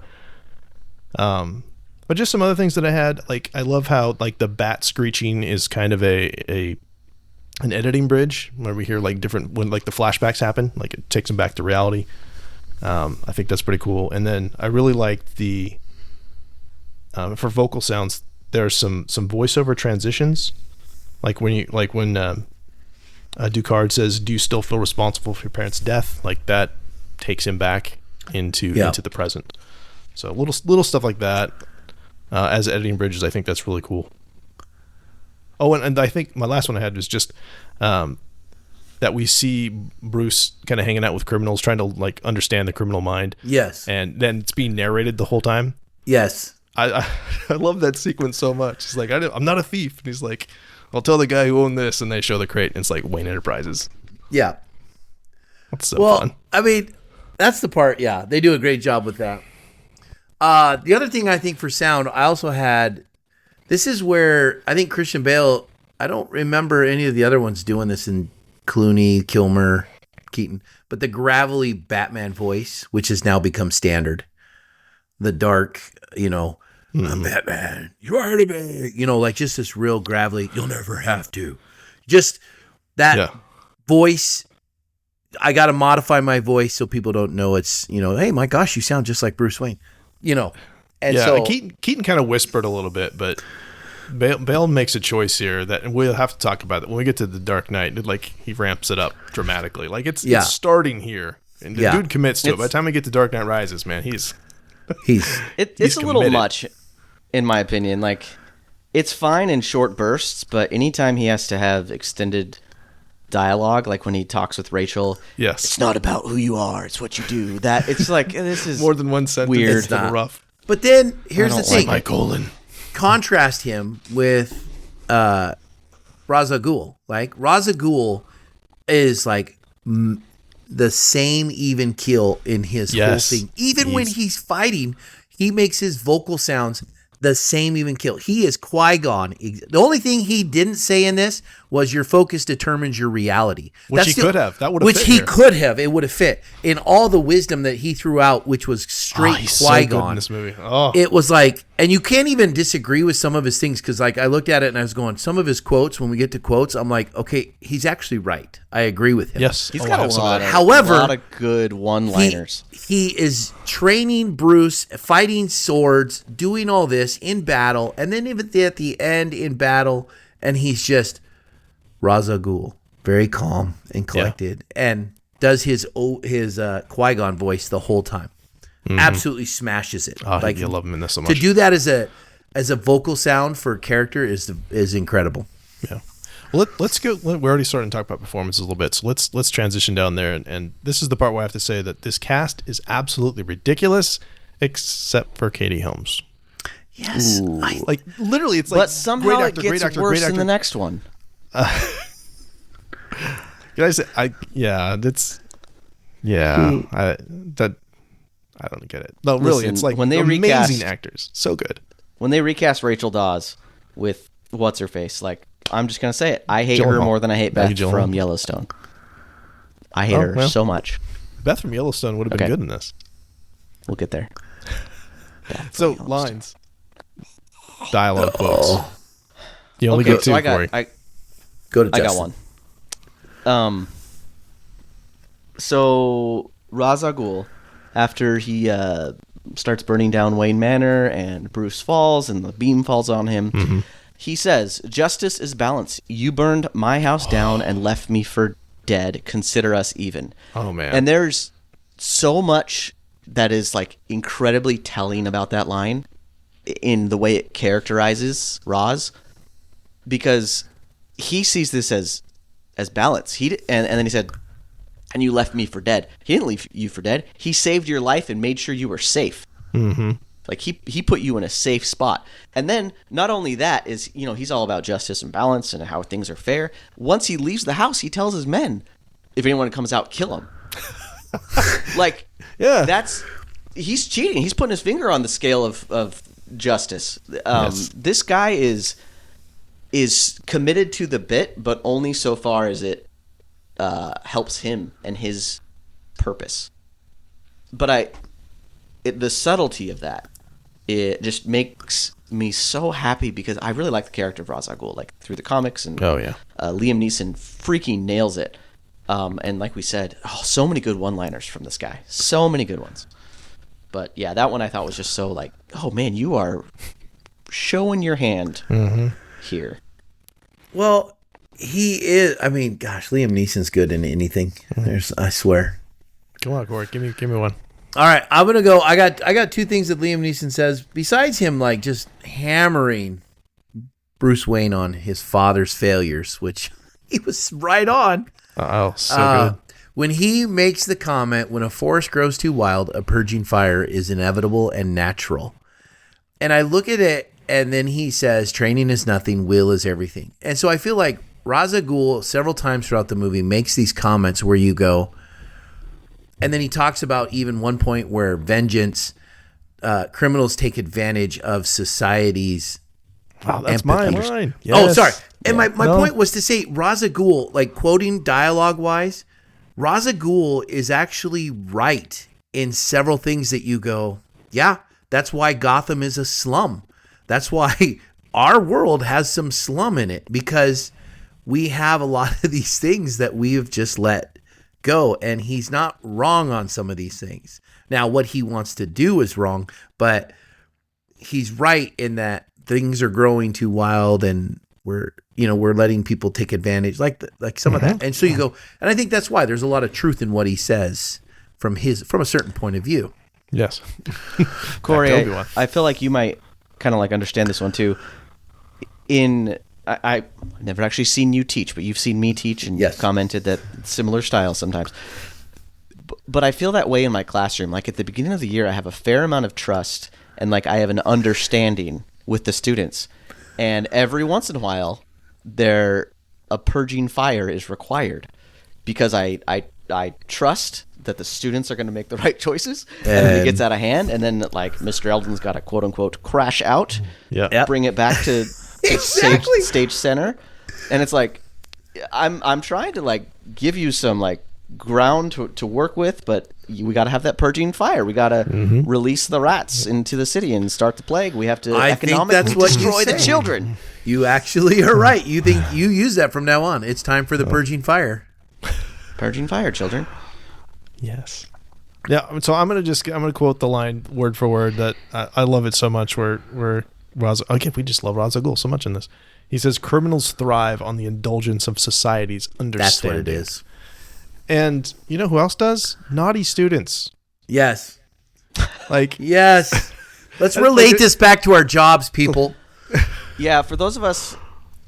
But just some other things that I had, like I love how like the bat screeching is kind of an editing bridge where we hear like different when like the flashbacks happen, like it takes them back to reality. I think that's pretty cool. And then I really liked the for vocal sounds, there's some voiceover transitions, like when Ducard says, "Do you still feel responsible for your parents' death?" Like that takes him back into the present. So little stuff like that as editing bridges. I think that's really cool. Oh, and I think my last one I had was just that we see Bruce kind of hanging out with criminals, trying to like understand the criminal mind. Yes. And then it's being narrated the whole time. Yes. I love that sequence so much. He's like, I'm not a thief. And he's like, I'll tell the guy who owned this. And they show the crate. And it's like Wayne Enterprises. Yeah. That's so fun. I mean, that's the part. Yeah. They do a great job with that. The other thing I think for sound, I also had, this is where I think Christian Bale, I don't remember any of the other ones doing this in Clooney, Kilmer, Keaton, but the gravelly Batman voice, which has now become standard. The dark, I'm Batman, you are to be, like just this real gravelly, you'll never have to. Just that voice. I got to modify my voice so people don't know it's, hey, my gosh, you sound just like Bruce Wayne, And so Keaton kind of whispered a little bit, but Bale makes a choice here that, and we'll have to talk about it when we get to The Dark Knight. Like he ramps it up dramatically. Like it's starting here, and the dude commits to it. By the time we get to Dark Knight Rises, man, he's a little much, in my opinion. Like it's fine in short bursts, but anytime he has to have extended dialogue, like when he talks with Rachel, it's not about who you are, it's what you do. That it's like this is more than one sentence. Weird, it's not rough. But then here's the thing: my colon. Contrast him with Ra's al Ghul. Like Ra's al Ghul is like the same even kill in his whole thing. Even when he's fighting, he makes his vocal sounds the same even kill. He is Qui-Gon. The only thing he didn't say in this was your focus determines your reality. Which he could have. That would have fit. Which he could have. It would have fit. In all the wisdom that he threw out, which was straight he's Qui-Gon. So good in this movie. Oh. It was like, and you can't even disagree with some of his things, because like I looked at it and I was going, some of his quotes, when we get to quotes, I'm like, okay, he's actually right. I agree with him. Yes. He's got a lot of good one-liners. He is training Bruce, fighting swords, doing all this in battle, and then even at the end in battle, and he's just Ra's al Ghul, very calm and collected, and does his Qui-Gon voice the whole time. Mm-hmm. Absolutely smashes it. Oh, like, you love him in this so much. To do that as a vocal sound for a character is incredible. Yeah. Well, let's go. We're already starting to talk about performances a little bit, so let's transition down there. And this is the part where I have to say that this cast is absolutely ridiculous, except for Katie Holmes. Yes, like literally, it's like, but somehow it gets worse in the next one. Yeah, I don't get it. No, really, Listen, it's like when they amazing recast- actors, so good. When they recast Rachel Dawes with what's her face, like I'm just gonna say it. I hate her Gyllenhaal. more than I hate Maggie Beth Gyllenhaal. from Yellowstone. I hate Oh, her well. so much. Beth from Yellowstone would have been Okay. good in this. We'll get there. So lines, dialogue quotes. You only Okay, get two, so I Corey. Go to I Justin. got one. So Ra's al Ghul, after he starts burning down Wayne Manor and Bruce falls and the beam falls on him, he says, "Justice is balance. You burned my house down and left me for dead. Consider us even." Oh man. And there's so much that is like incredibly telling about that line in the way it characterizes Roz, because he sees this as balance. And then he said, "And you left me for dead." He didn't leave you for dead. He saved your life and made sure you were safe. Mm-hmm. Like he put you in a safe spot. And then not only that is, he's all about justice and balance and how things are fair. Once he leaves the house, he tells his men, if anyone comes out, kill him. Like, Yeah. he's cheating. He's putting his finger on the scale of justice. Yes. This guy is committed to the bit, but only so far as it helps him and his purpose. But the subtlety of that, it just makes me so happy, because I really like the character of Ra's al Ghul, like through the comics, and Oh yeah. Liam Neeson freaking nails it. And like we said, so many good one-liners from this guy, so many good ones. But yeah, that one I thought was just so like, oh man, you are showing your hand here. Well, he is. I mean, gosh, Liam Neeson's good in anything. I swear. Come on, Corey. Give me one. All right, I'm gonna go. I got two things that Liam Neeson says besides him like just hammering Bruce Wayne on his father's failures, which he was right on. Oh, so good. When he makes the comment, "When a forest grows too wild, a purging fire is inevitable and natural," and I look at it, and then he says, "Training is nothing, will is everything." And so I feel like Ra's al Ghul several times throughout the movie makes these comments where you go. And then he talks about even one point where vengeance, criminals take advantage of society's Wow, that's empathy. my line. Oh, Yes. sorry. And my No. point was to say Ra's al Ghul, like quoting dialogue-wise, Ra's al Ghul is actually right in several things that you go, yeah, that's why Gotham is a slum. That's why our world has some slum in it, because we have a lot of these things that we have just let go, and he's not wrong on some of these things. Now, what he wants to do is wrong, but he's right in that things are growing too wild, and we're letting people take advantage, like some of that. And so you go, and I think that's why there's a lot of truth in what he says from a certain point of view. Yes. Corey, Back to Obi-Wan. I feel like you might kind of like understand this one too. I've never actually seen you teach, but you've seen me teach, and Yes. you've commented that similar style sometimes. But I feel that way in my classroom. Like at the beginning of the year, I have a fair amount of trust, and like I have an understanding with the students. And every once in a while, a purging fire is required, because I trust that the students are going to make the right choices, and then it gets out of hand, and then like Mr. Eldon's got to quote unquote crash out, Yeah. bring it back to Exactly. stage center, and it's like I'm trying to like give you some like ground to work with, but we got to have that purging fire. We got to release the rats into the city and start the plague. We have to I think economically that's what you destroy the say. children. You actually are right. You think you use that from now on. It's time for the purging fire. Purging fire, children. Yes. Yeah. So I'm gonna quote the line word for word that I love it so much. Where we just love Ra's al Ghul so much in this. He says, "Criminals thrive on the indulgence of society's understanding." That's what it is. And you know who else does? Naughty students. Yes. Like, Yes. Let's relate this back to our jobs, people. Yeah, for those of us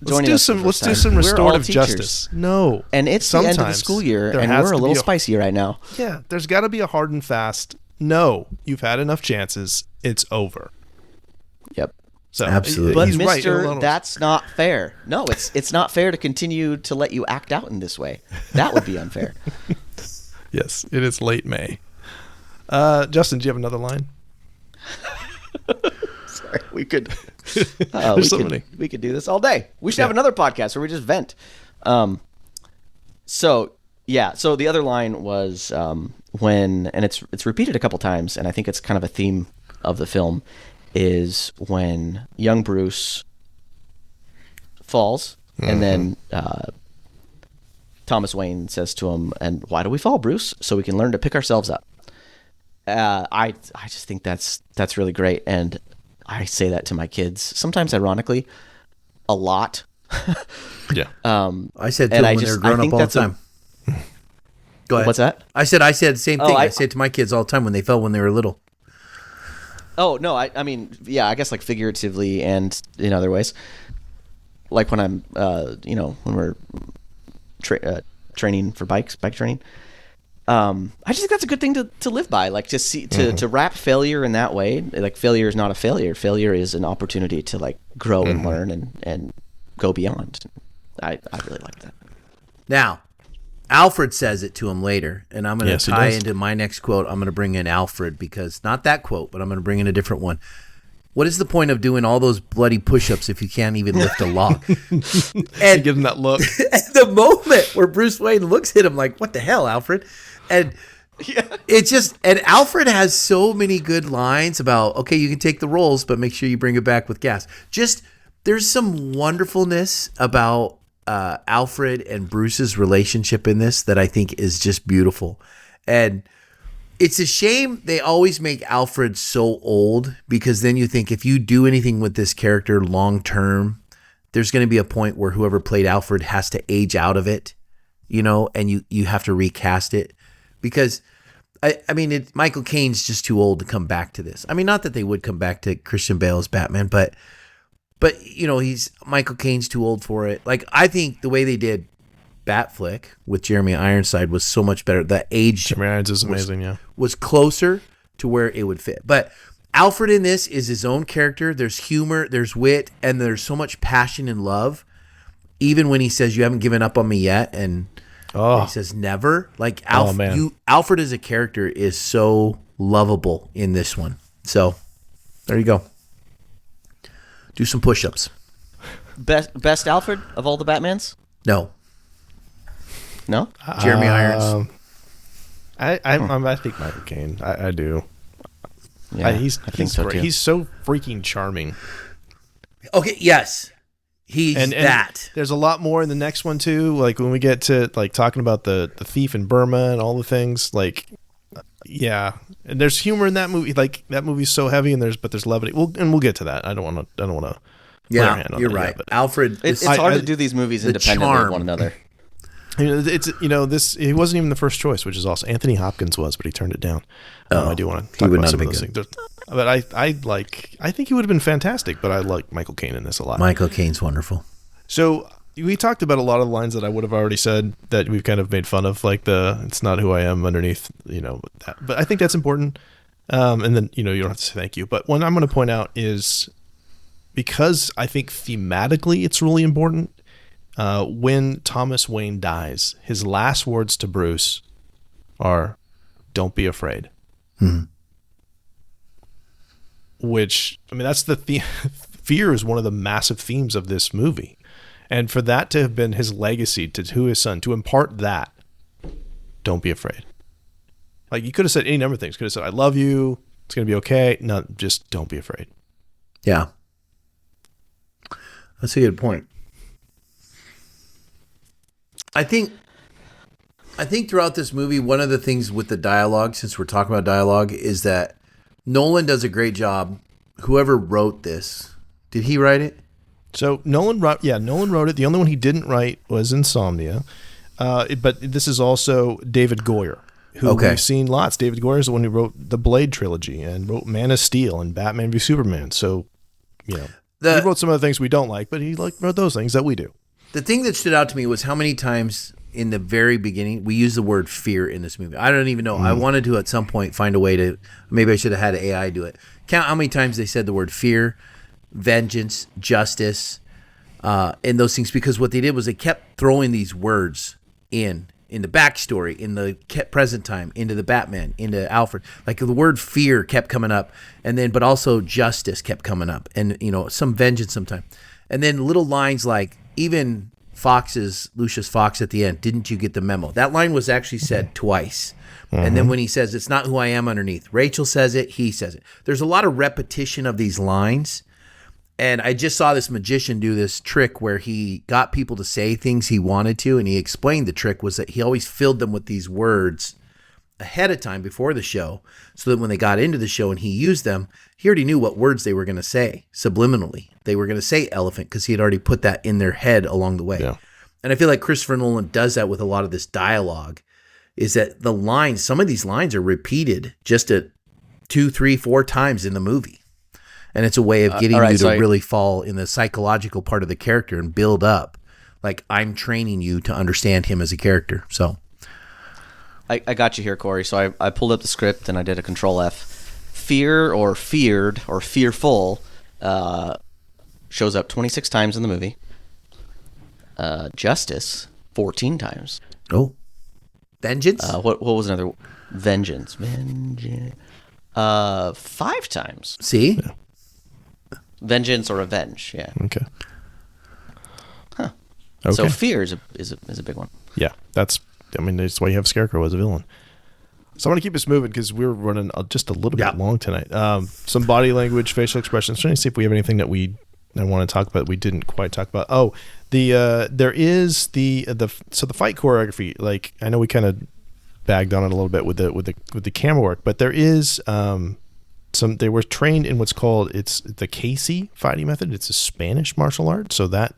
joining us, let's do some we're all restorative teachers. justice. No, And it's the end of the sometimes school year, there and has we're a to little be spicy right now. Yeah, there's got to be a hard and fast. No, you've had enough chances. It's over. Yep. So Absolutely. But he's right. Mister, that's not fair. No, it's not fair to continue to let you act out in this way. That would be unfair. Yes, it is late May. Justin, do you have another line? Sorry, we could. We could do this all day. We should have another podcast where we just vent. So the other line was when, and it's repeated a couple times, and I think it's kind of a theme of the film, is when young Bruce falls, and then Thomas Wayne says to him, "And why do we fall, Bruce? So we can learn to pick ourselves up." I just think that's really great, and I say that to my kids sometimes, ironically, a lot. Yeah. I said to them when they're grown up all the time. Go ahead. What's that? I said the same thing. I say it to my kids all the time when they fell when they were little. Oh no, I mean, yeah, I guess like figuratively and in other ways. Like when I'm, when we're training for bike training. I just think that's a good thing to live by. Like to wrap failure in that way. Like failure is not a failure. Failure is an opportunity to like grow and learn and go beyond. I really like that. Now, Alfred says it to him later, and I'm going to tie into my next quote. I'm going to bring in Alfred because not that quote, but I'm going to bring in a different one. What is the point of doing all those bloody push-ups if you can't even lift a log? And give him that look. The moment where Bruce Wayne looks at him like, "What the hell, Alfred?" And it's just, and Alfred has so many good lines about, okay, you can take the rolls, but make sure you bring it back with gas. Just there's some wonderfulness about Alfred and Bruce's relationship in this that I think is just beautiful. And it's a shame they always make Alfred so old, because then you think if you do anything with this character long term, there's going to be a point where whoever played Alfred has to age out of it, and you have to recast it, because I mean, Michael Caine's just too old to come back to this. I mean, not that they would come back to Christian Bale as Batman, but Michael Caine's too old for it. Like, I think the way they did Batflick with Jeremy Ironside was so much better. The age Jeremy Irons is amazing, was closer to where it would fit. But Alfred in this is his own character. There's humor, there's wit, and there's so much passion and love. Even when he says, "You haven't given up on me yet," and he says, "Never." Like, Alfred as a character is so lovable in this one. So there you go. Do some push-ups. Best Alfred of all the Batmans? No. Jeremy Irons. I think Michael Caine. I do. Yeah, he's so great. too. He's so freaking charming. Okay, yes. He's that. There's a lot more in the next one too. Like when we get to like talking about the thief in Burma and all the things. Like, yeah, and there's humor in that movie. Like that movie's so heavy, and there's levity. We'll get to that. I don't want to. Yeah, you're right. Yet, Alfred. It's hard to do these movies independently of one another. He wasn't even the first choice, which is also Anthony Hopkins was, but he turned it down. I do want to talk about some of those things. But I think he would have been fantastic, but I like Michael Caine in this a lot. Michael Caine's wonderful. So we talked about a lot of the lines that I would have already said that we've kind of made fun of, like "it's not who I am" underneath, that. But I think that's important. And then, you don't have to say thank you. But one I'm going to point out is, because I think thematically it's really important, when Thomas Wayne dies, his last words to Bruce are, "Don't be afraid." Which, I mean, that's the fear is one of the massive themes of this movie. And for that to have been his legacy to his son, to impart that, don't be afraid. Like, you could have said any number of things. Could have said, "I love you. It's going to be okay." No, just don't be afraid. Yeah. That's a good point. I think throughout this movie, one of the things with the dialogue, since we're talking about dialogue, is that Nolan does a great job. Whoever wrote this, did he write it? So Nolan wrote it. The only one he didn't write was Insomnia. But this is also David Goyer, who we've seen lots. David Goyer is the one who wrote the Blade trilogy and wrote Man of Steel and Batman v Superman. So, he wrote some of the things we don't like, but he wrote those things that we do. The thing that stood out to me was how many times in the very beginning we use the word fear in this movie. I don't even know. I wanted to at some point find a way to, maybe I should have had AI do it. Count how many times they said the word fear, vengeance, justice, and those things, because what they did was they kept throwing these words in in the backstory, in the present time, into the Batman, into Alfred. Like the word fear kept coming up, and then but also justice kept coming up, and some vengeance sometime, and then little lines like even Lucius Fox at the end. Didn't you get the memo? That line was actually said twice. And then when he says, it's not who I am underneath, Rachel says it, he says it. There's a lot of repetition of these lines. And I just saw this magician do this trick where he got people to say things he wanted to. And he explained the trick was that he always filled them with these words ahead of time before the show. So that when they got into the show and he used them, he already knew what words they were going to say subliminally. They were going to say elephant because he had already put that in their head along the way. Yeah. And I feel like Christopher Nolan does that with a lot of this dialogue. Is that the lines, some of these lines are repeated just 2, 3, 4 times in the movie. And it's a way of getting you to really fall in the psychological part of the character and build up. Like, I'm training you to understand him as a character. So I got you here, Corey. So I pulled up the script and I did a Control F. Fear or feared or fearful shows up 26 times in the movie. Justice, 14 times. Oh. Vengeance? What was another? Vengeance. 5 times. See? Yeah. Vengeance or revenge. Yeah. Okay. Huh. Okay. So fear is a big one. Yeah, that's why you have Scarecrow as a villain. So I want to keep this moving because we're running just a little bit long tonight. Some body language, facial expressions. Trying to see if we have anything that I want to talk about we didn't quite talk about. Oh, there is the fight choreography. Like, I know we kind of bagged on it a little bit with the camera work, but there is they were trained in what's called it's the KC fighting method. It's a Spanish martial art, so that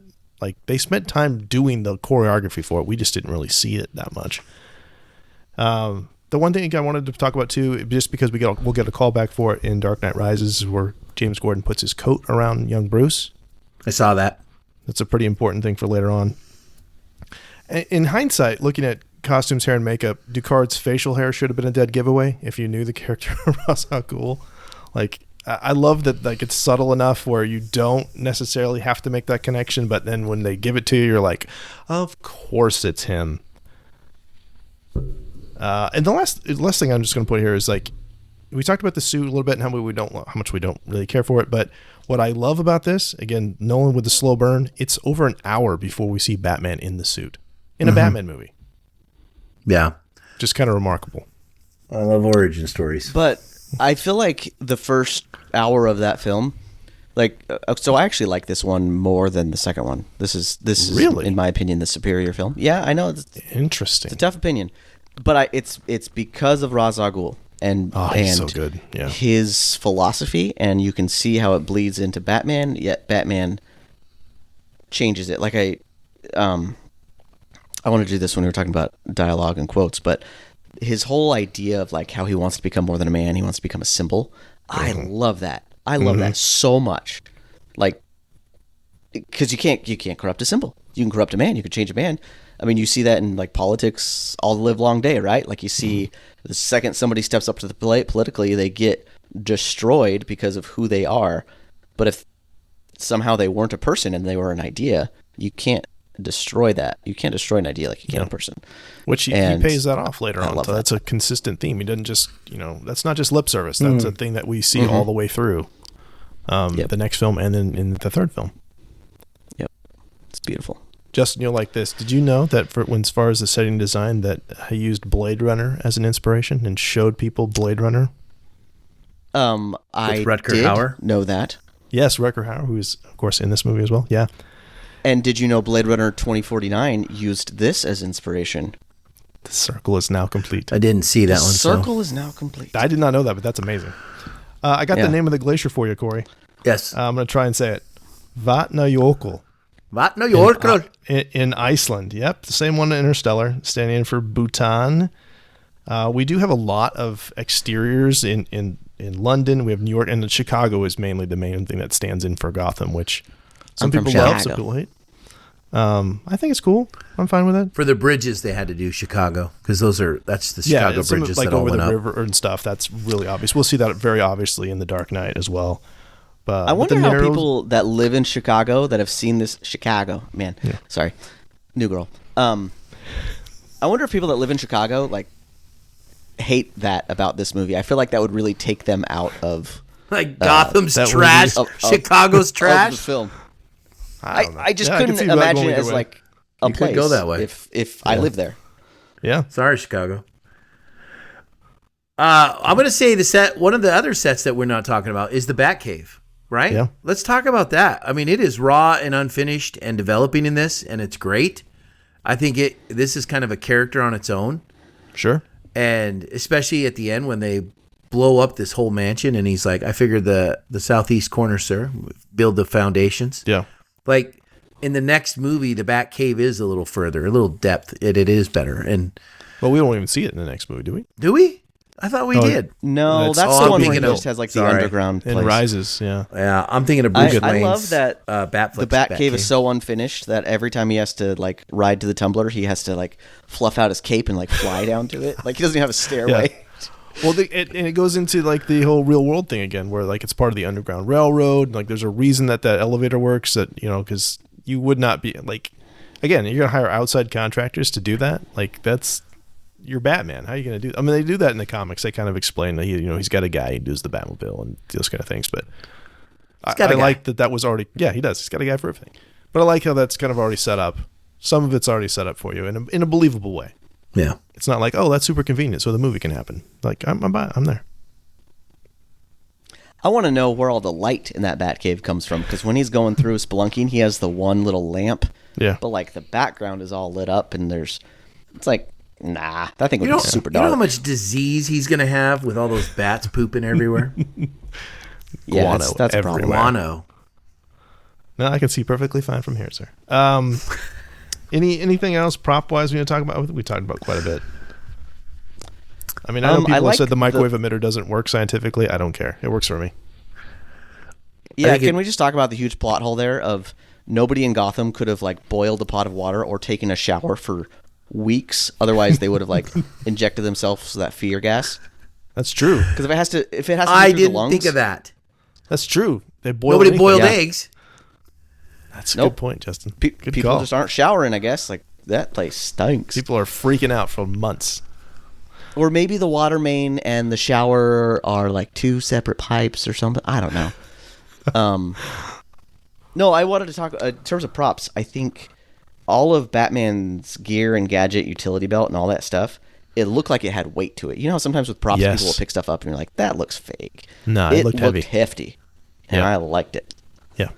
they spent time doing the choreography for it. We just didn't really see it that much. The one thing I wanted to talk about too, just because we'll get a call back for it in Dark Knight Rises, where James Gordon puts his coat around young Bruce. I saw that. That's a pretty important thing for later on. In hindsight, looking at costumes, hair, and makeup, Ducard's facial hair should have been a dead giveaway if you knew the character. Ross, how cool! I love that. It's subtle enough where you don't necessarily have to make that connection, but then when they give it to you, you're like, of course it's him. And the last thing I'm just going to put here is we talked about the suit a little bit and how much we don't really care for it. But what I love about this, again, Nolan with the slow burn, it's over an hour before we see Batman in the suit in a Batman movie. Yeah, just kind of remarkable. I love origin stories, but I feel like the first hour of that film, so I actually like this one more than the second one. This is really, in my opinion, the superior film. Yeah, I know. It's interesting. It's a tough opinion, but it's because of Ra's al Ghul and he's so good. Yeah, his philosophy, and you can see how it bleeds into Batman. Yet Batman changes it. I want to do this when we were talking about dialogue and quotes, but his whole idea of how he wants to become more than a man, he wants to become a symbol. I love that. I love that so much. Because you can't corrupt a symbol. You can corrupt a man. You can change a man. I mean, you see that in politics all the live long day, right? You see the second somebody steps up to the plate politically, they get destroyed because of who they are. But if somehow they weren't a person and they were an idea, you can't destroy that. You can't destroy an idea like you can a person. Which he pays that off later on. So that's a consistent theme. He doesn't just, that's not just lip service. That's a thing that we see all the way through the next film and then in the third film. Yep. It's beautiful. Justin, you'll like this. Did you know that as far as the setting design, that he used Blade Runner as an inspiration and showed people Blade Runner? I Rutger did Hauer? know that. Yes, Rutger Hauer, who is, of course, in this movie as well. Yeah. And did you know Blade Runner 2049 used this as inspiration? The circle is now complete. I didn't see that one. The circle is now complete. I did not know that, but that's amazing. I got the name of the glacier for you, Corey. Yes. I'm going to try and say it. Vatnajökull. Vatnajökull. In Iceland. Yep, the same one in Interstellar, standing in for Bhutan. We do have a lot of exteriors in London. We have New York, and Chicago is mainly the main thing that stands in for Gotham, which some people love, some people hate. I think it's cool. I'm fine with it. For the bridges, they had to do Chicago because that's the Chicago bridges that all over went the up. river and stuff. That's really obvious. We'll see that very obviously in The Dark Knight as well. But I wonder how people that live in Chicago that have seen this Chicago, man. Yeah. Sorry, New Girl. I wonder if people that live in Chicago like hate that about this movie. I feel like that would really take them out of Like Gotham's that trash, Chicago's of trash. the film. I don't know. I just Yeah, I can couldn't see that going imagine it either as way. like a You could place go that way. if I lived there. Yeah. Sorry, Chicago. I'm going to say one of the other sets that we're not talking about is the Batcave, right? Yeah. Let's talk about that. I mean, it is raw and unfinished and developing in this, and it's great. I think this is kind of a character on its own. Sure. And especially at the end when they blow up this whole mansion and he's like, I figured the southeast corner, sir, build the foundations. Yeah. Like in the next movie, the Batcave is a little further, a little depth. It is better. And Well, we don't even see it in the next movie, do we? do we? I thought we did. No, That's- that's Oh, the I'm one where thinking he of- just has like sorry. the underground In place. Rises, yeah. Yeah, I'm thinking of Bruce I Wayne's. love that Batfleck's the Batcave is so unfinished that every time he has to like ride to the tumbler, he has to like fluff out his cape and like fly down to it. Like he doesn't even have a stairway. Well, and it goes into like the whole real world thing again, where like it's part of the Underground Railroad. Like there's a reason that elevator works. That because you would not be like, again, you're gonna hire outside contractors to do that. Like you're Batman. How are you gonna do? I mean, they do that in the comics. They kind of explain that he's got a guy who does the Batmobile and those kind of things. But I like that was already he does. He's got a guy for everything. But I like how that's kind of already set up. Some of it's already set up for you in a believable way. Yeah. It's not like, oh, that's super convenient, so the movie can happen. Like, I'm there. I want to know where all the light in that Batcave comes from because when he's going through spelunking, he has the one little lamp. Yeah. But like the background is all lit up and it's like, nah, that thing would be super You know dark. how much disease he's going to have with all those bats pooping everywhere? Yeah, Guano that's a everywhere. problem. Guano. No, I can see perfectly fine from here, sir. Anything else prop wise we want to talk about? We talked about quite a bit. I mean, I know people have like said the microwave emitter doesn't work scientifically. I don't care. It works for me. Yeah, can we just talk about the huge plot hole there of nobody in Gotham could have like boiled a pot of water or taken a shower for weeks. Otherwise, they would have like injected themselves with that fear gas. That's true. Because if it has to be through I the didn't lungs, think of that. That's true. They boil Nobody anything. boiled Yeah. eggs. That's a Nope. good point, Justin. Pe- Good people call. just aren't showering. I guess like that place stinks. People are freaking out for months. Or maybe the water main and the shower are like two separate pipes or something. I don't know. No, I wanted to talk in terms of props. I think all of Batman's gear and gadget, utility belt, and all that stuff, it looked like it had weight to it. You know how sometimes with props, Yes. people will pick stuff up and you're like, that looks fake. No, it looked heavy. hefty, and Yeah. I liked it. Yeah.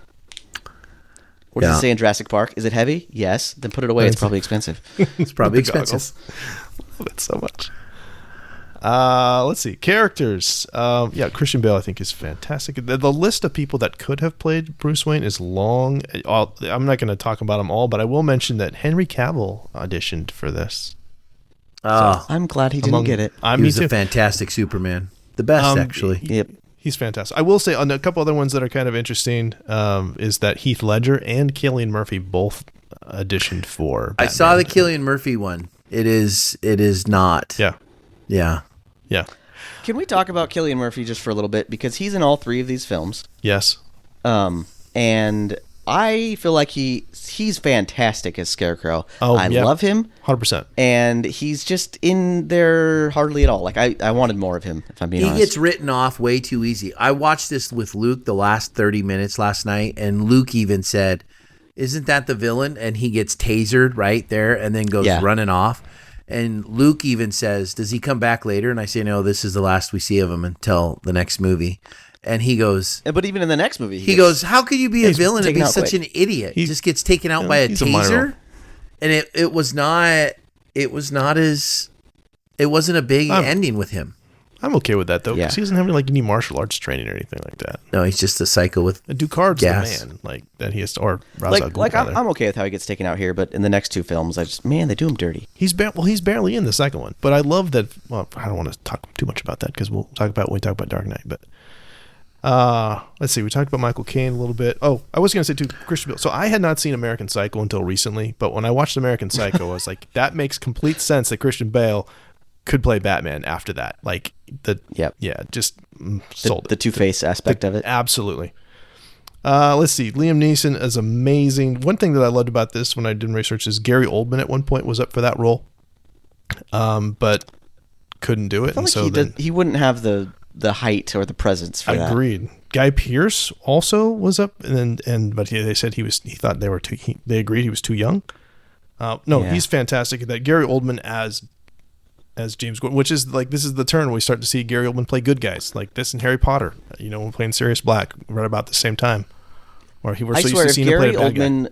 What does Yeah. it say in Jurassic Park? Is it heavy? Yes. Then put it away. It's probably expensive. It's probably The goggles. expensive. Love it so much. Let's see. Characters. Christian Bale, I think, is fantastic. The list of people that could have played Bruce Wayne is long. I'm not going to talk about them all, but I will mention that Henry Cavill auditioned for this. Oh, I'm glad he didn't get it. he Me was too. a fantastic Superman. The best, actually. Yep. He's fantastic. I will say on a couple other ones that are kind of interesting is that Heath Ledger and Cillian Murphy both auditioned for I saw the Batman. Cillian Murphy one. It is not. Yeah. Yeah. Yeah. Can we talk about Cillian Murphy just for a little bit? Because he's in all three of these films. Yes. And I feel like he's fantastic as Scarecrow. Oh, I yeah. love him. 100%. And he's just in there hardly at all. Like, I wanted more of him, if I'm being He honest. gets written off way too easy. I watched this with Luke the last 30 minutes last night, and Luke even said, isn't that the villain? And he gets tasered right there and then goes running off. And Luke even says, does he come back later? And I say, no, this is the last we see of him until the next movie. And he goes, But even in the next movie, he goes, how could you be a he's villain and taken be out such quick. an idiot? He just gets taken out by a he's a minor role. taser. And it wasn't a big ending with him. I'm okay with that, though, because Yeah. he doesn't have any martial arts training or anything like that. No, he's just a psycho with And Ducard's Gas. the man, like, that he has to, or Ra's al Ghul, like rather. I'm okay with how he gets taken out here, but in the next two films, they do him dirty. He's barely in the second one, but I love that. Well, I don't want to talk too much about that because we'll talk about when we talk about Dark Knight. But let's see, we talked about Michael Caine a little bit. Oh, I was going to say too, Christian Bale. So I had not seen American Psycho until recently, but when I watched American Psycho, I was like, that makes complete sense that Christian Bale could play Batman after that. Like sold The it. Two-Face aspect of it. Absolutely. Let's see. Liam Neeson is amazing. One thing that I loved about this when I did research is Gary Oldman at one point was up for that role. but couldn't do it. I feel like he wouldn't have the height or the presence for that. Agreed. Guy Pearce also was up, but they said he thought they were too. They agreed he was too young. He's fantastic at that. Gary Oldman as James Gordon, which is like, this is the turn where we start to see Gary Oldman play good guys like this in Harry Potter. Playing Sirius Black right about the same time. Or I swear, if Gary Oldman,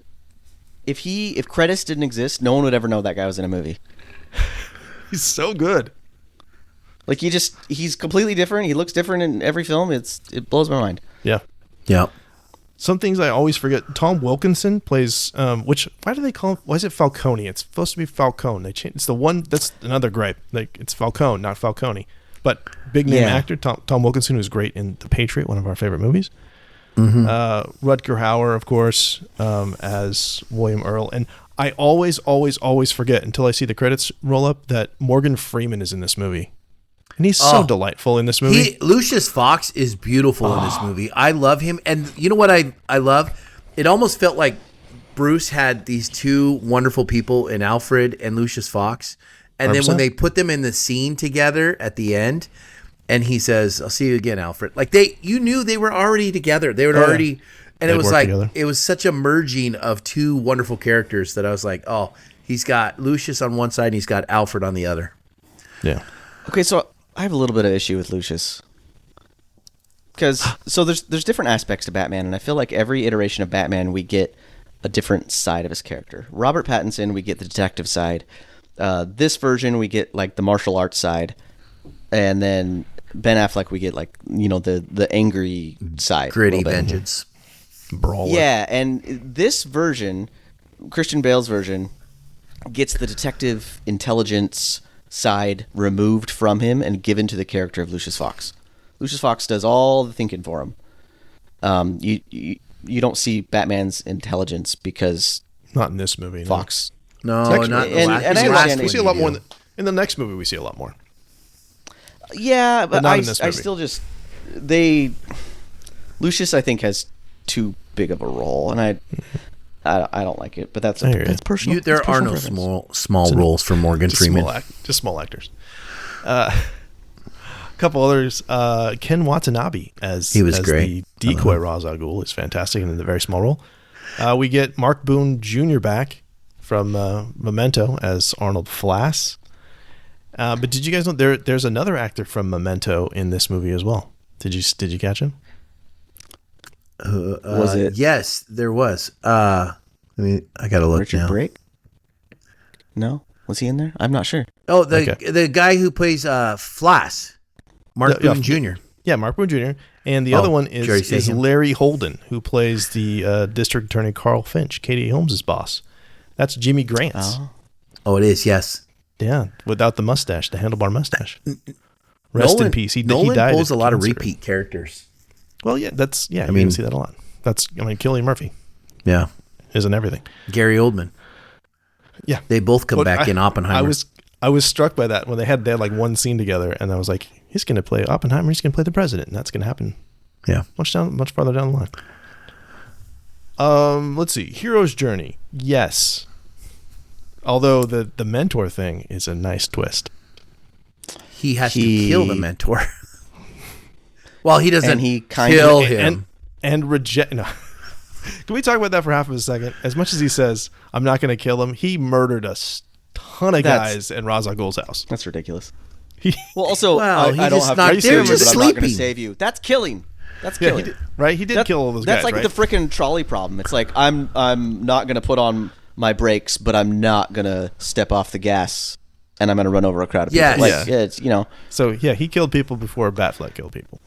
if credits didn't exist, no one would ever know that guy was in a movie. He's so good. Like he's completely different. He looks different in every film. It blows my mind. Yeah. Yeah. Some things I always forget. Tom Wilkinson plays, why do they call him? Why is it Falcone? It's supposed to be Falcone. They changed. It's the one. That's another gripe. Like, it's Falcone, not Falcone. But big name actor Tom Wilkinson, who's great in The Patriot, one of our favorite movies. Mm-hmm. Rutger Hauer, of course, as William Earl. And I always forget until I see the credits roll up that Morgan Freeman is in this movie. And he's so delightful in this movie. Lucius Fox is beautiful in this movie. I love him. And you know what I love? It almost felt like Bruce had these two wonderful people in Alfred and Lucius Fox. And 100%. Then when they put them in the scene together at the end, and he says, "I'll see you again, Alfred." Like, you knew they were already together. They were already, and it was like, together. It was such a merging of two wonderful characters that I was like, oh, he's got Lucius on one side and he's got Alfred on the other. Yeah. Okay, so I have a little bit of issue with Lucius. Because, there's different aspects to Batman, and I feel like every iteration of Batman, we get a different side of his character. Robert Pattinson, we get the detective side. This version, we get, like, the martial arts side. And then Ben Affleck, we get, like, the angry side. Gritty vengeance. Brawler. Yeah, and this version, Christian Bale's version, gets the detective intelligence side removed from him and given to the character of Lucius Fox. Lucius Fox does all the thinking for him. You don't see Batman's intelligence because not in this movie. Fox. No, not we see a lot more in the next movie. We see a lot more. Yeah, but not in this movie. I still just Lucius, I think, has too big of a role, and I don't like it, but that's personal. There are no small roles for Morgan Freeman. Just small actors. A couple others. Ken Watanabe as great. The decoy Ra's al Ghul is fantastic in a very small role. We get Mark Boone Jr. back from Memento as Arnold Flass. But did you guys know there's another actor from Memento in this movie as well? Did you catch him? Was it? Yes, there was. I gotta look Richard now. Brake? No, was he in there? I'm not sure. Oh, the guy who plays Flass, Mark Boone Jr. Yeah, Mark Boone Jr. And the other one is Larry Holden, who plays the district attorney Carl Finch, Katie Holmes' boss. That's Jimmy Grant's. Oh, it is. Yes. Yeah, without the mustache, the handlebar mustache. Rest in peace. He Nolan died. Pulls a lot of repeat characters. Well, yeah, you can see that a lot. Cillian Murphy. Yeah. Isn't everything. Gary Oldman. Yeah. They both come back in Oppenheimer. I was struck by that when they had like one scene together, and I was like, he's going to play Oppenheimer, he's going to play the president, and that's going to happen. Yeah. Much farther down the line. Let's see. Hero's Journey. Yes. Although the mentor thing is a nice twist. He has to kill the mentor. Well, he doesn't. And he kill him and reject. No. Can we talk about that for half of a second? As much as he says, "I'm not going to kill him," he murdered a ton of guys in Ra's al Ghul's house. That's ridiculous. Well, also, I don't have. They're just sleeping. I'm not going to save you. That's killing. That's killing. Yeah, he did kill all those guys. That's like the freaking trolley problem. It's like I'm not going to put on my brakes, but I'm not going to step off the gas, and I'm going to run over a crowd of people. It's So he killed people before Batfleck killed people,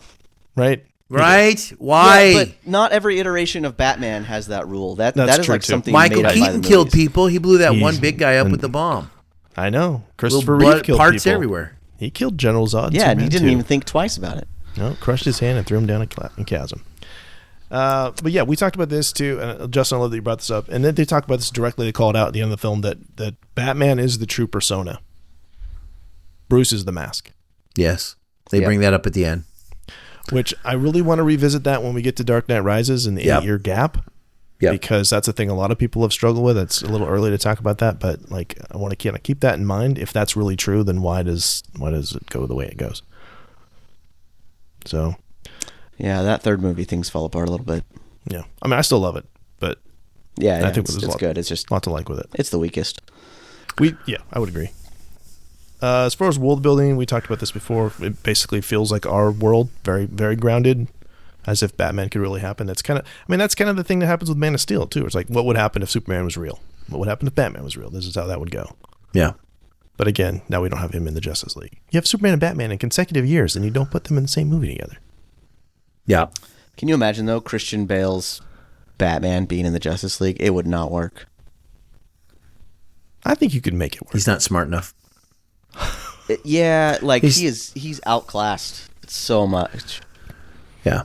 right? Right? Why? Yeah, but not every iteration of Batman has that rule. That is like something Michael made up by the Keaton movies. killed people. He blew that one big guy up with the bomb. I know. Christopher Reeve killed parts people. everywhere. He killed General Zod. Yeah, and he didn't even think twice about it. No, crushed his hand and threw him down a chasm. But yeah, we talked about this too, and Justin, I love that you brought this up. And then they talk about this directly. They call it out at the end of the film that Batman is the true persona. Bruce is the mask. Yes, they bring that up at the end. Which I really want to revisit that when we get to Dark Knight Rises and the 8-year gap. because that's a thing a lot of people have struggled with. It's a little early to talk about that, but like I want to keep that in mind. If that's really true, then why does it go the way it goes? So, yeah, that third movie, things fall apart a little bit. Yeah, I mean, I still love it, but yeah, I think it's there's good. It's just a lot to like with it. It's the weakest. I would agree. As far as world building, we talked about this before. It basically feels like our world, very, very grounded, as if Batman could really happen. That's kind of the thing that happens with Man of Steel too. It's like, what would happen if Superman was real? What would happen if Batman was real? This is how that would go. Yeah. But again, now we don't have him in the Justice League. You have Superman and Batman in consecutive years, and you don't put them in the same movie together. Yeah. Can you imagine though Christian Bale's Batman being in the Justice League? It would not work. I think you could make it work. He's not smart enough. Yeah, like he's outclassed so much. Yeah.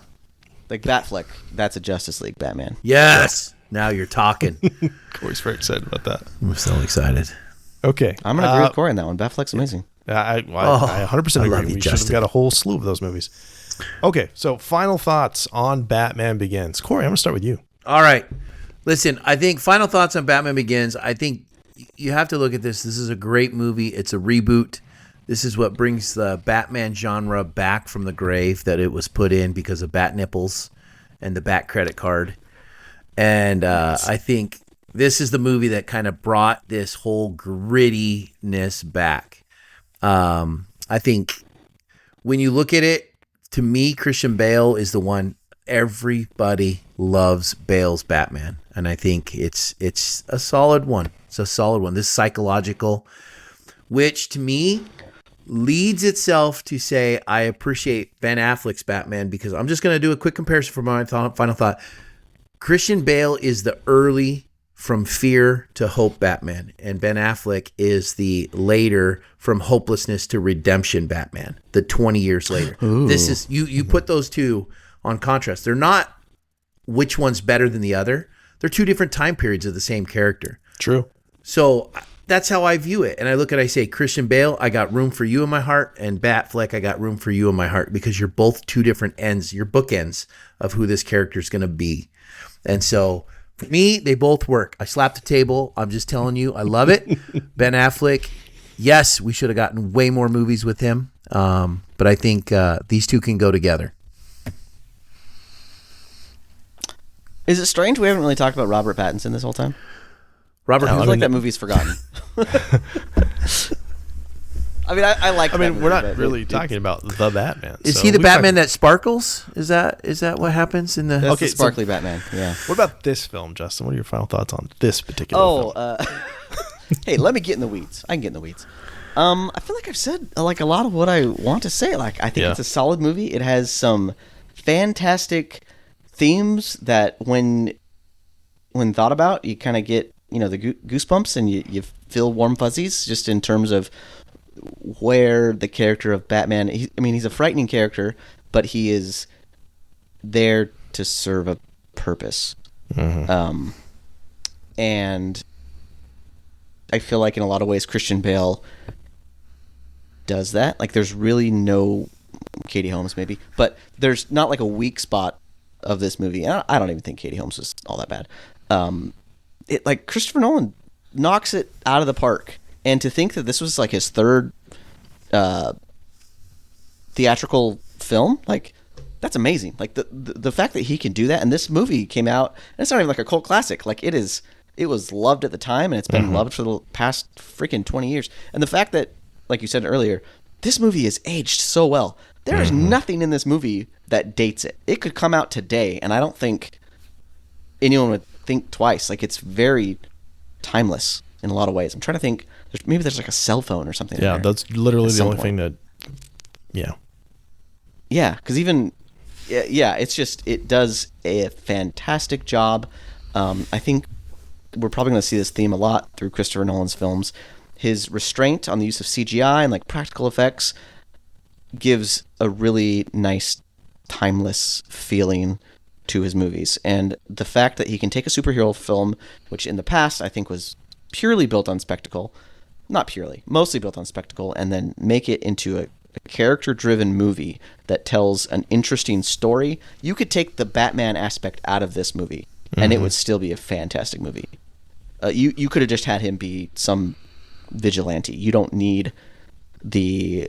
Like Batfleck, that's a Justice League Batman. Yes. Now you're talking. Corey's very excited about that. I'm so excited. Okay. I'm going to agree with Corey on that one. Batfleck's amazing. I 100% agree. We should have got a whole slew of those movies. Okay, so final thoughts on Batman Begins. Corey, I'm going to start with you. All right. Listen, I think final thoughts on Batman Begins. I think you have to look at this. This is a great movie. It's a reboot. This is what brings the Batman genre back from the grave that it was put in because of Bat Nipples and the Bat credit card. And I think this is the movie that kind of brought this whole grittiness back. I think when you look at it, to me, Christian Bale is the one. Everybody loves Bale's Batman, and I think it's a solid one. It's a solid one. This psychological, which to me leads itself to say I appreciate Ben Affleck's Batman, because I'm just going to do a quick comparison for my final thought. Christian Bale is the early from fear to hope Batman, and Ben Affleck is the later from hopelessness to redemption Batman, the 20 years later. Ooh. This is you put those two on contrast. They're not which one's better than the other. They're two different time periods of the same character. True. So that's how I view it. And I say, Christian Bale, I got room for you in my heart, and Batfleck, I got room for you in my heart, because you're both two different ends, you're bookends of who this character is going to be. And so for me, they both work. I slapped the table. I'm just telling you, I love it. Ben Affleck, yes, we should have gotten way more movies with him. But I think these two can go together. Is it strange we haven't really talked about Robert Pattinson this whole time? Robert, I feel like that movie's forgotten. I mean, I like. I mean, we're not really talking about the Batman. Is he the Batman that sparkles? Is that what happens in the? That's the sparkly Batman. Yeah. What about this film, Justin? What are your final thoughts on this particular film? Hey, let me get in the weeds. I can get in the weeds. I feel like I've said like a lot of what I want to say. Like, I think it's a solid movie. It has some fantastic themes that when thought about, you kind of get the goosebumps, and you feel warm fuzzies just in terms of where the character of Batman, he's a frightening character, but he is there to serve a purpose. Mm-hmm. And I feel like in a lot of ways Christian Bale does that. Like, there's really no Katie Holmes maybe, but there's not like a weak spot of this movie. And I don't even think Katie Holmes is all that bad. It like Christopher Nolan knocks it out of the park. And to think that this was like his third theatrical film, like, that's amazing. Like the fact that he can do that, and this movie came out, and it's not even like a cult classic. Like, it was loved at the time, and it's been loved for the past freaking 20 years. And the fact that, like you said earlier, this movie is aged so well. There is nothing in this movie that dates it. It could come out today, and I don't think anyone would think twice. Like, it's very timeless in a lot of ways. I'm trying to think. Maybe there's like a cell phone or something. Yeah, that's literally the only thing that. Yeah. Yeah, because even. Yeah, it's just, it does a fantastic job. I think we're probably going to see this theme a lot through Christopher Nolan's films. His restraint on the use of CGI and like practical effects gives a really nice, timeless feeling to his movies. And the fact that he can take a superhero film, which in the past I think was purely built on spectacle, not purely, mostly built on spectacle, and then make it into a character-driven movie that tells an interesting story. You could take the Batman aspect out of this movie and it would still be a fantastic movie. You could have just had him be some vigilante. You don't need the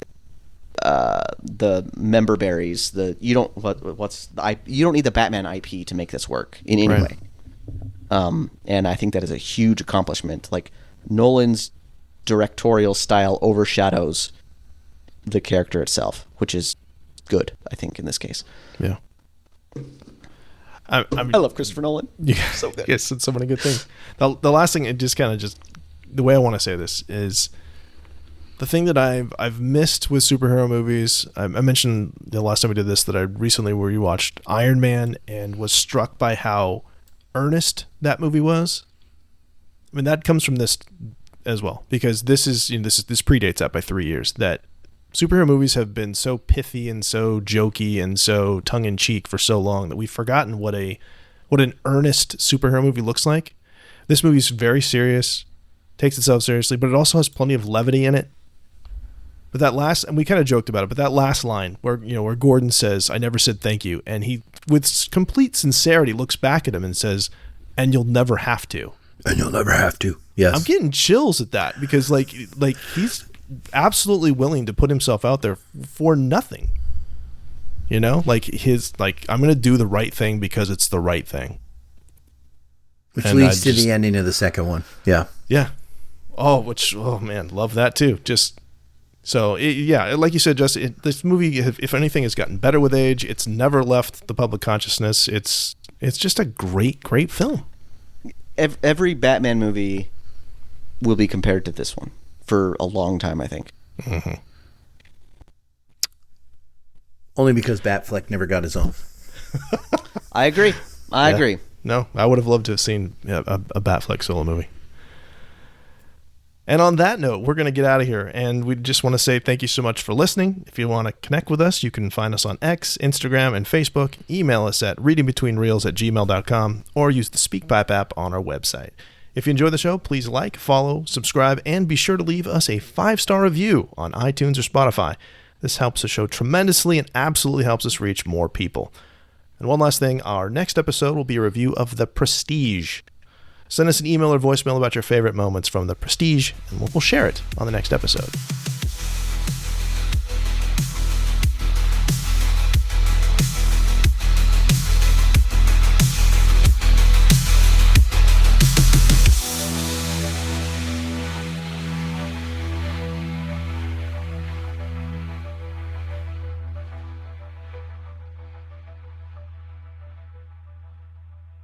member berries. You don't need the Batman IP to make this work in any way. And I think that is a huge accomplishment. Like, Nolan's directorial style overshadows the character itself, which is good, I think, in this case. Yeah. I love Christopher Nolan. Yeah, so good. Yes, it's so many good things. The last thing, it just the way I want to say this is the thing that I've missed with superhero movies. I mentioned the last time we did this that I recently rewatched Iron Man and was struck by how earnest that movie was. I mean, that comes from this as well, because this predates that by 3 years. That superhero movies have been so pithy and so jokey and so tongue-in-cheek for so long that we've forgotten what an earnest superhero movie looks like. This movie's very serious, takes itself seriously, but it also has plenty of levity in it. But that last, and we kind of joked about it, but that last line where Gordon says, "I never said thank you," and he, with complete sincerity, looks back at him and says, "And you'll never have to." And you'll never have to. Yes. I'm getting chills at that, because like he's absolutely willing to put himself out there for nothing. Like I'm going to do the right thing because it's the right thing. Which leads to the ending of the second one. Yeah. Yeah. Oh man, love that too. Like you said, Justin, this movie, if anything, has gotten better with age. It's never left the public consciousness. It's just a great, great film. Every Batman movie will be compared to this one for a long time, I think. Mm-hmm. Only because Batfleck never got his own. I agree. I agree. No, I would have loved to have seen a Batfleck solo movie. And on that note, we're going to get out of here. And we just want to say thank you so much for listening. If you want to connect with us, you can find us on X, Instagram, and Facebook. Email us at readingbetweenreels@gmail.com or use the SpeakPipe app on our website. If you enjoy the show, please like, follow, subscribe, and be sure to leave us a 5-star review on iTunes or Spotify. This helps the show tremendously and absolutely helps us reach more people. And one last thing, our next episode will be a review of The Prestige. Send us an email or voicemail about your favorite moments from The Prestige, and we'll share it on the next episode.